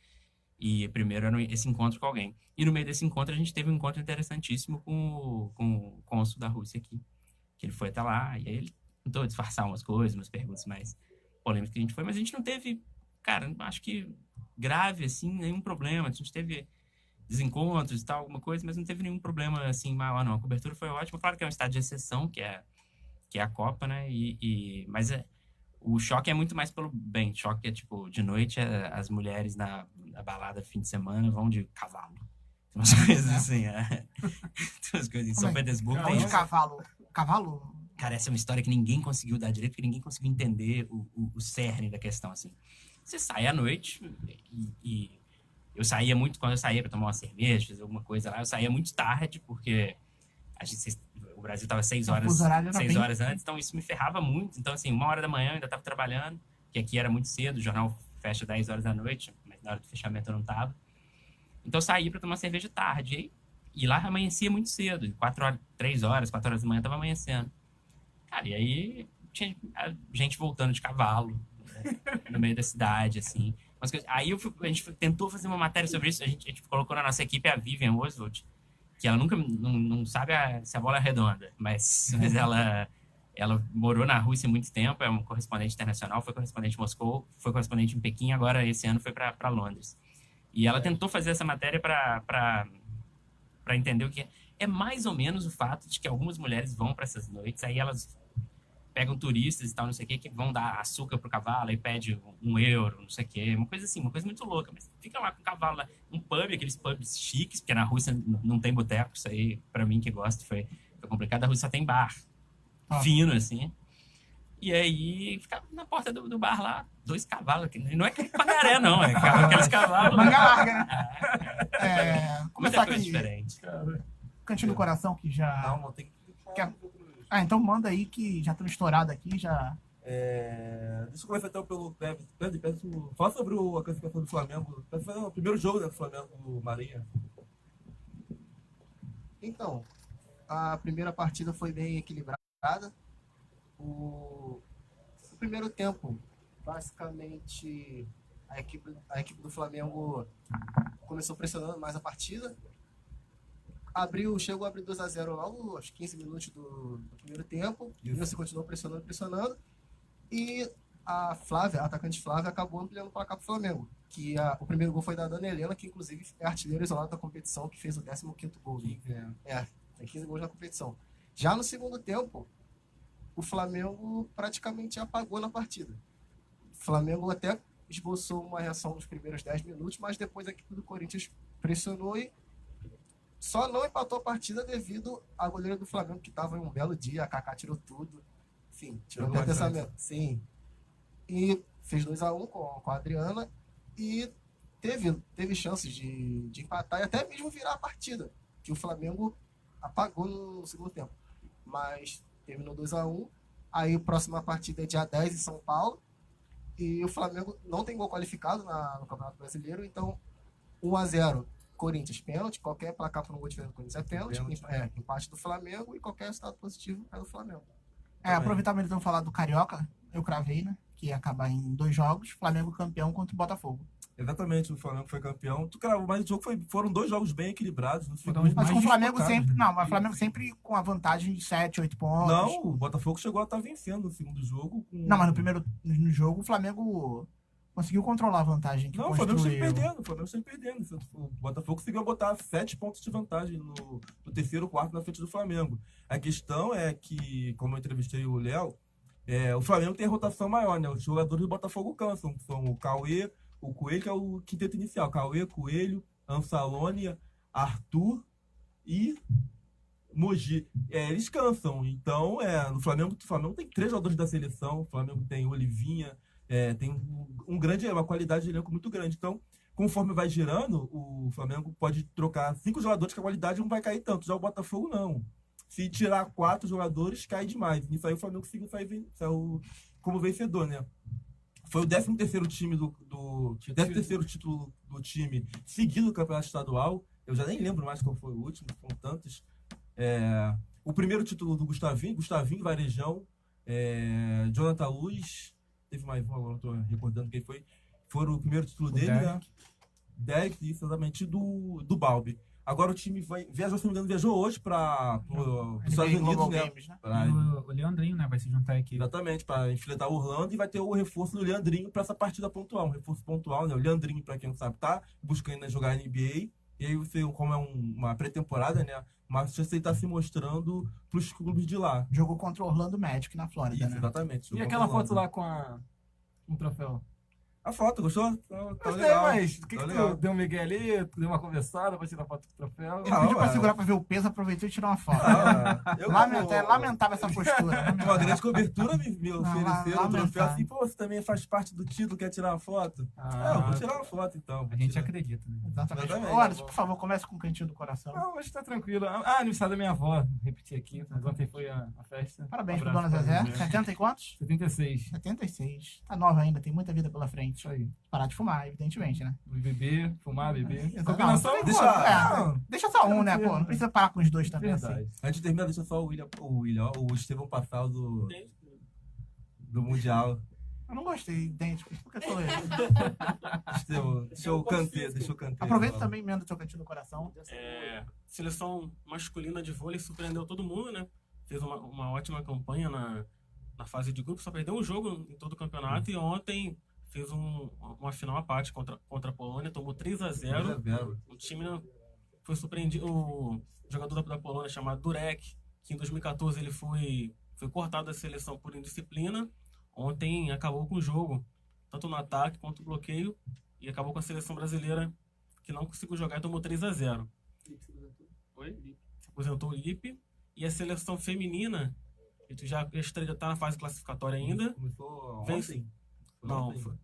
E primeiro era esse encontro com alguém. E no meio desse encontro, a gente teve um encontro interessantíssimo com o cônsul da Rússia aqui. Que ele foi até lá, e aí ele tentou disfarçar umas coisas, umas perguntas mais polêmicas que a gente foi, mas a gente não teve, cara, acho que grave, assim, nenhum problema. A gente teve desencontros e tal, alguma coisa, mas não teve nenhum problema, assim, maior, não. A cobertura foi ótima. Claro que é um estado de exceção, que é a Copa, né? Mas o choque é muito mais pelo bem. Choque é, tipo, de noite, as mulheres na balada fim de semana vão de cavalo. Tem umas coisas assim, Tem umas coisas em São Petersburgo. Tem cavalo. Cavalo? Cara, essa é uma história que ninguém conseguiu dar direito, porque ninguém conseguiu entender o cerne da questão, assim. Você sai à noite e eu saía muito, quando eu saía para tomar uma cerveja, fazer alguma coisa lá, eu saía muito tarde, porque o Brasil estava 6 horas antes, então isso me ferrava muito. Então, assim, 1h da manhã eu ainda estava trabalhando, que aqui era muito cedo, o jornal fecha 10 horas da noite, mas na hora do fechamento eu não estava. Então eu saí para tomar cerveja tarde, e lá amanhecia muito cedo, 4 horas da manhã estava amanhecendo. Cara, e aí tinha gente voltando de cavalo, né, no meio da cidade, assim. Aí a gente tentou fazer uma matéria sobre isso. A gente colocou na nossa equipe a Vivian Oswald, que ela nunca não sabe se a bola é redonda, mas ela morou na Rússia há muito tempo, é uma correspondente internacional, foi correspondente em Moscou, foi correspondente em Pequim, agora esse ano foi para Londres. E ela tentou fazer essa matéria para entender o que é mais ou menos o fato de que algumas mulheres vão para essas noites, aí elas pegam turistas e tal, não sei o que vão dar açúcar pro cavalo e pede €1, não sei o que, uma coisa assim, uma coisa muito louca, mas fica lá com o cavalo lá, um pub, aqueles pubs chiques, porque na Rússia não tem boteco, isso aí, pra mim que gosto, foi complicado, a Rússia só tem bar, fino, assim, e aí ficava na porta do bar lá, 2 cavalos, não é aquele pangaré não, é aqueles cavalos. Manga larga, né? Muita Começar coisa aqui, diferente. Cantinho do Coração, que já... Não tem que... então manda aí, que já estamos estourados aqui, já... Deixa eu começar então pelo... Fala sobre a classificação do Flamengo. Vai fazer o primeiro jogo, né, do Flamengo, do Marinha. Então, a primeira partida foi bem equilibrada. O primeiro tempo, basicamente, a equipe do Flamengo começou pressionando mais a partida. Chegou a abrir 2-0 logo aos 15 minutos do primeiro tempo. E você continuou pressionando. E a atacante Flávia, acabou ampliando o placar para o Flamengo. O primeiro gol foi da Dana Helena, que inclusive é artilheiro isolado da competição, que fez o 15º gol. Tem 15 gols na competição. Já no segundo tempo, o Flamengo praticamente apagou na partida. O Flamengo até esboçou uma reação nos primeiros 10 minutos, mas depois a equipe do Corinthians pressionou e só não empatou a partida devido à goleira do Flamengo, que estava em um belo dia. A Kaká tirou tudo. Enfim, tirou até pensamento. Sim. E fez 2-1 com a Adriana e teve chances de empatar e até mesmo virar a partida, que o Flamengo apagou no segundo tempo. Mas terminou 2-1. Aí a próxima partida é dia 10 em São Paulo. E o Flamengo não tem gol qualificado no Campeonato Brasileiro, então 1-0. Corinthians, pênalti, qualquer placar por um gol diferente do Corinthians é pênalti, empate do Flamengo e qualquer resultado positivo é do Flamengo. Aproveitar mesmo então falar do Carioca, eu cravei, né? Que ia acabar em 2 jogos, Flamengo campeão contra o Botafogo. Exatamente, o Flamengo foi campeão. Mas o jogo foram 2 jogos bem equilibrados. Mas com o Flamengo sempre. Não, mas o Flamengo sempre com a vantagem de 7, 8 pontos. Não, o Botafogo chegou a estar vencendo no segundo jogo. Não, mas no jogo o Flamengo conseguiu controlar a vantagem que Não, o Flamengo sempre perdendo. O Botafogo conseguiu botar 7 pontos de vantagem no terceiro quarto na frente do Flamengo. A questão é que, como eu entrevistei o Léo, o Flamengo tem a rotação maior, né? Os jogadores do Botafogo cansam. São o Cauê, o Coelho, que é o quinteto inicial. Cauê, Coelho, Ansalônia, Arthur e Mogi. Eles cansam. Então, no Flamengo, o Flamengo tem 3 jogadores da seleção. O Flamengo tem Olivinha, tem uma qualidade de elenco muito grande. Então, conforme vai girando, o Flamengo pode trocar 5 jogadores que a qualidade não vai cair tanto. Já o Botafogo, não. Se tirar 4 jogadores, cai demais. Nisso aí o Flamengo saiu como vencedor, né? Foi o 13º time 13º título do time seguido do Campeonato Estadual. Eu já nem lembro mais qual foi o último, foram tantos. O primeiro título do Gustavinho Varejão, Jonathan Luz, teve mais um, agora não estou recordando quem foi. Foram o primeiro título dele, né? Derek, isso, exatamente, do Balbi. Agora o time viajou, se não me engano, viajou hoje para os Estados Unidos, né? Games, né? O Leandrinho, né? Vai se juntar aqui. Exatamente, para enfrentar o Orlando, e vai ter o reforço do Leandrinho para essa partida pontual. Um reforço pontual, né? O Leandrinho, para quem não sabe, tá buscando jogar NBA. E aí, como é uma pré-temporada, né? Mas você está se mostrando para os clubes de lá. Jogou contra o Orlando Magic na Flórida, Isso, né? exatamente. E aquela foto lá com um troféu? A foto, gostou? Tá Gostei, legal. mas o que Tá tu legal. deu um migué ali? Tu deu uma conversada pra tirar foto com o troféu? Ele pediu pra segurar pra ver o peso, aproveitou e tirou uma foto. Eu, Lamentável essa postura. Com uma grande cobertura, me ofereceram o troféu lamentável. assim, pô, você também faz parte do título, quer tirar uma foto? Eu vou tirar uma foto então. A gente acredita, né? Exatamente. Exatamente. Olha, por favor, comece com o cantinho do coração. Não, mas tá tranquilo. Aniversário da minha avó. Repetir aqui. Mas ontem foi a festa. Parabéns pro Abraço Dona pra Zezé. Zezé. 70 e quantos? 76. 76. Tá nova ainda, tem muita vida pela frente. Isso aí. Parar de fumar, evidentemente, né? Beber, fumar, beber. Exato. Combinação Não, deixa- deixa só um, né? Pô, não precisa parar com os dois também, assim. Verdade. Antes de terminar, deixa só o Estevão passar do. do Mundial. Eu não gostei, idênticos. Por que sou eu? Deixa eu canter. Aproveita também, emenda o teu cantinho do coração. Seleção masculina de vôlei surpreendeu todo mundo, né? Fez uma ótima campanha na fase de grupo, só perdeu um jogo em todo o campeonato e ontem fez uma final à parte contra a Polônia, tomou 3-0. O time foi surpreendido. O jogador da Polônia chamado Durek, que em 2014 ele foi cortado da seleção por indisciplina, ontem acabou com o jogo, tanto no ataque quanto no bloqueio, e acabou com a seleção brasileira, que não conseguiu jogar e tomou 3-0. Se aposentou o Lipe. E a seleção feminina, que já está na fase classificatória ainda. Começou ontem? Não, ontem.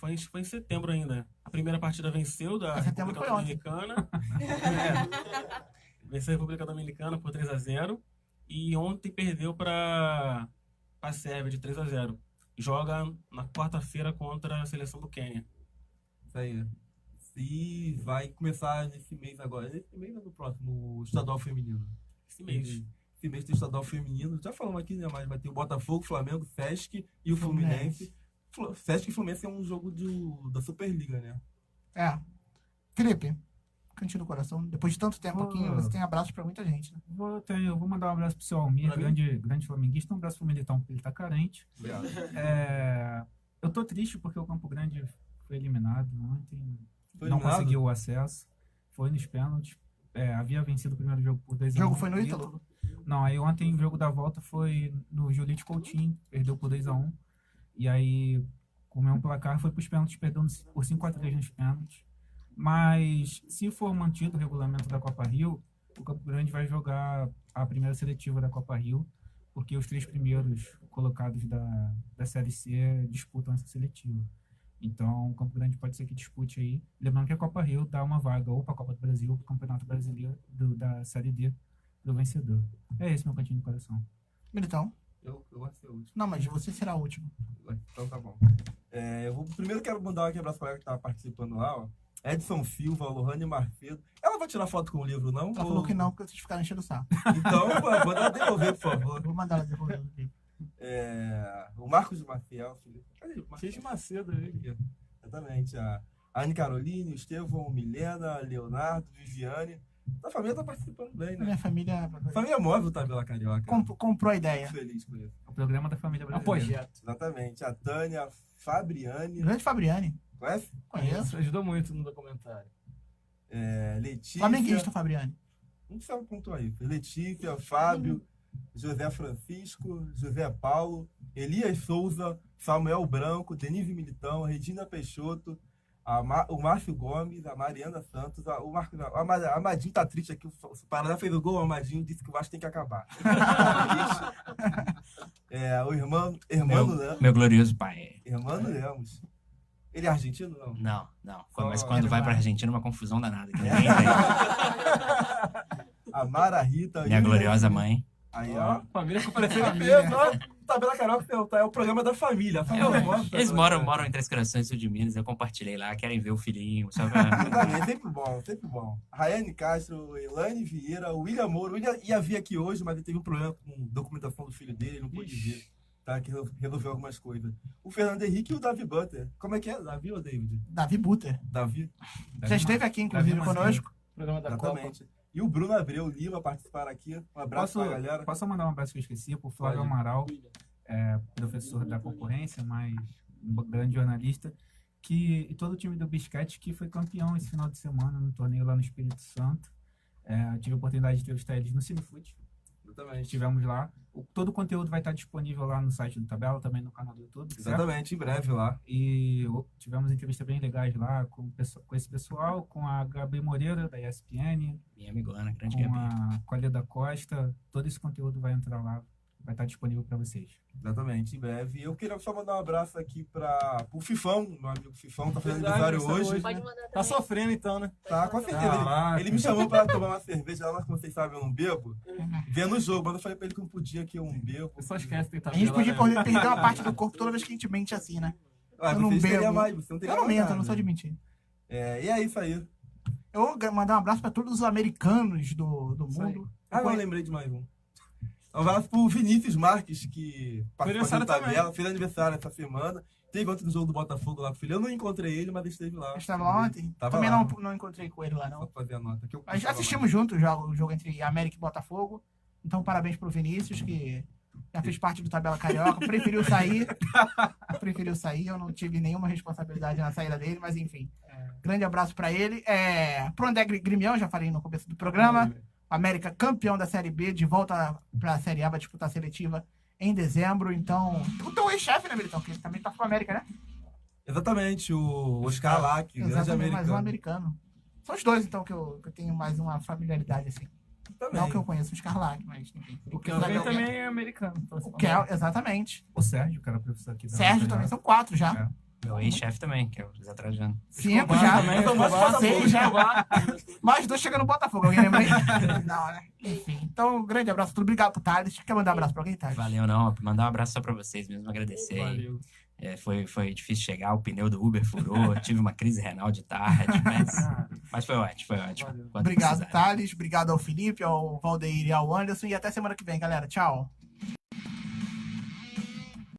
foi em setembro ainda. A primeira partida venceu da República Dominicana. Venceu a República Dominicana por 3-0. E ontem perdeu para a Sérvia de 3-0. Joga na quarta-feira contra a seleção do Quênia. Isso aí. E vai começar nesse mês agora. Nesse mês ou no próximo? O estadual feminino. Esse mês. Esse mês tem o estadual feminino. Já falamos aqui, né? Mas vai ter o Botafogo, Flamengo, Sesc e o Fluminense. Sesc e Fluminense é um jogo da Superliga, né? Felipe, cantinho do coração. Depois de tanto tempo aqui, você tem abraços pra muita gente, né? Eu vou mandar um abraço pro seu Almir, grande flamenguista. Um abraço pro Militão, porque ele tá carente. Obrigado. Eu tô triste porque o Campo Grande foi eliminado ontem. Foi não eliminado? conseguiu o acesso. Foi nos pênaltis. Havia vencido o primeiro jogo por 2-1. O jogo foi no Ítalo? Não, aí ontem o jogo da volta foi no Julite Coutinho, perdeu por 2-1. E aí, com o mesmo placar, foi pros pênaltis, perdendo por 5-3 nos pênaltis. Mas, se for mantido o regulamento da Copa Rio, o Campo Grande vai jogar a primeira seletiva da Copa Rio, porque os 3 primeiros colocados da Série C disputam essa seletiva. Então, o Campo Grande pode ser que dispute aí. Lembrando que a Copa Rio dá uma vaga ou para a Copa do Brasil ou para o Campeonato Brasileiro da Série D do vencedor. É esse meu cantinho do coração. Militão? Eu vou ser o último. Não, mas você será o último. Então tá bom. Primeiro quero mandar aqui um abraço para ela que tá participando lá, ó. Edson Silva, Lohane Marfedo. Ela vai tirar foto com o livro, não? Ela falou que não, porque vocês ficaram enchendo o saco. Então, manda ela devolver, por favor. Vou mandar ela devolver o livro. O Marcos de Maciel. Cadê? Cheio de Macedo aí. Exatamente. A Anne Caroline, o Estevão, Milena, Leonardo, Viviane. A família tá participando bem, né? Minha família... Família móvel tá pela Carioca. Comprou a ideia. Muito feliz com isso. O programa da família É um brasileira. projeto. Exatamente. A Tânia, a Fabriane. Grande Fabriane. Conhece? Conheço. Ajudou muito no documentário. Letícia. Flamenguista, Fabriane. Não sei o ponto aí. Letícia, Fábio, José Francisco, José Paulo, Elias Souza, Samuel Branco, Denise Militão, Regina Peixoto, o Márcio Gomes, a Mariana Santos, a Amadinho tá triste aqui, o Paraná fez o gol, o Amadinho disse que o Vasco tem que acabar. O irmão Meu glorioso pai. Irmão Lemos. Ele é argentino, não? Não. Mas quando vai pra Argentina é uma confusão danada. Que ninguém tem. A Mara Rita. Minha gloriosa mãe. Aí, ó. Família compareceu em Beleza, ó. Tá vendo a Carioca? É o programa da família. A família mostra, Eles moram em Três Corações, sul de Minas. Eu compartilhei lá, querem ver o filhinho. Só pra... É sempre bom, sempre bom. Rayane Castro, Elaine Vieira, o William Moura. O William ia vir aqui hoje, mas ele teve um problema com documentação do filho dele, ele não pôde vir. Tá, que resolveu algumas coisas. O Fernando Henrique e o Davi Butter. Como é que é? Davi ou David? Davi Butter. Davi. Já esteve aqui, inclusive, conosco. Programa da Exatamente. E o Bruno Abreu Lima participaram aqui. Um abraço pra galera. Posso mandar um abraço que eu esqueci pro Flávio Amaral, professor da concorrência, mas um grande jornalista, e todo o time do Bisquete que foi campeão esse final de semana no torneio lá no Espírito Santo. Eu tive a oportunidade de entrevistar eles no Cinefute. Exatamente. Estivemos lá. Todo o conteúdo vai estar disponível lá no site do Tabela, também no canal do YouTube. Exatamente, certo? em breve lá. E tivemos entrevistas bem legais lá com esse pessoal, com a Gabi Moreira, da ESPN. Minha amigona, grande Gabi. Com a Leda Costa. Todo esse conteúdo vai entrar lá, vai estar disponível para vocês. Exatamente, em breve. Eu queria só mandar um abraço aqui pro Fifão, meu amigo Fifão, tá fazendo aniversário hoje. Tá sofrendo então, né? Tá, com certeza. Ele me chamou pra tomar uma cerveja lá, mas como vocês sabem, eu não bebo. Vendo o jogo, mas eu falei pra ele que não podia, que eu não bebo. Só esquece que tá A gente podia perder uma parte do corpo toda vez que a gente mente assim, né? Ah, eu não bebo. Mais, você não teria eu não mais minto, nada. eu não sou de mentir. E é isso aí. Eu vou mandar um abraço pra todos os americanos do mundo. Eu lembrei de mais um. Um abraço pro Vinícius Marques, que participou da aniversário também. tabela, fez aniversário essa semana. Teve ontem no jogo do Botafogo lá com o filho. Eu não encontrei ele, mas ele esteve lá. Estava lá ontem? Tava Também lá. não encontrei com ele lá, Só não. pra fazer a nota. Que eu Mas tava assistimos juntos o jogo entre América e Botafogo. Então, parabéns pro Vinícius, que já fez parte do Tabela Carioca. Preferiu sair. Eu não tive nenhuma responsabilidade na saída dele, mas enfim. Grande abraço pra ele. Pro André Grimião, já falei no começo do programa. América campeão da Série B, de volta pra Série A, vai disputar a seletiva em dezembro. Então, o teu ex-chefe, né, Militão? Que ele também tá com a América, né? Exatamente, o Oscar Lack, grande Exatamente, mais um americano. americano. São os dois, então, que eu tenho mais uma familiaridade, assim. Também. Não que eu conheço o Scarlac, mas enfim. O Kelvin também é americano. Então, O Kel, exatamente. O Sérgio, que era professor aqui da Sérgio também, são 4 já. É. Meu ex-chefe também, que é o Zé Trajano. 5 já. também, São Escobar, 6 já. Mais 2 chegando no Botafogo, alguém lembra aí? Não, né? Enfim, então, um grande abraço. Tudo obrigado pro Thales. Quer mandar um abraço pra alguém, Thales? Valeu, não. Mandar um abraço só pra vocês mesmo, agradecer. aí. Valeu. Foi difícil chegar, o pneu do Uber furou, tive uma crise renal de tarde, mas foi ótimo. Valeu. Quanto Obrigado, precisar. Thales. Obrigado ao Felipe, ao Valdeir e ao Anderson. E até semana que vem, galera. Tchau.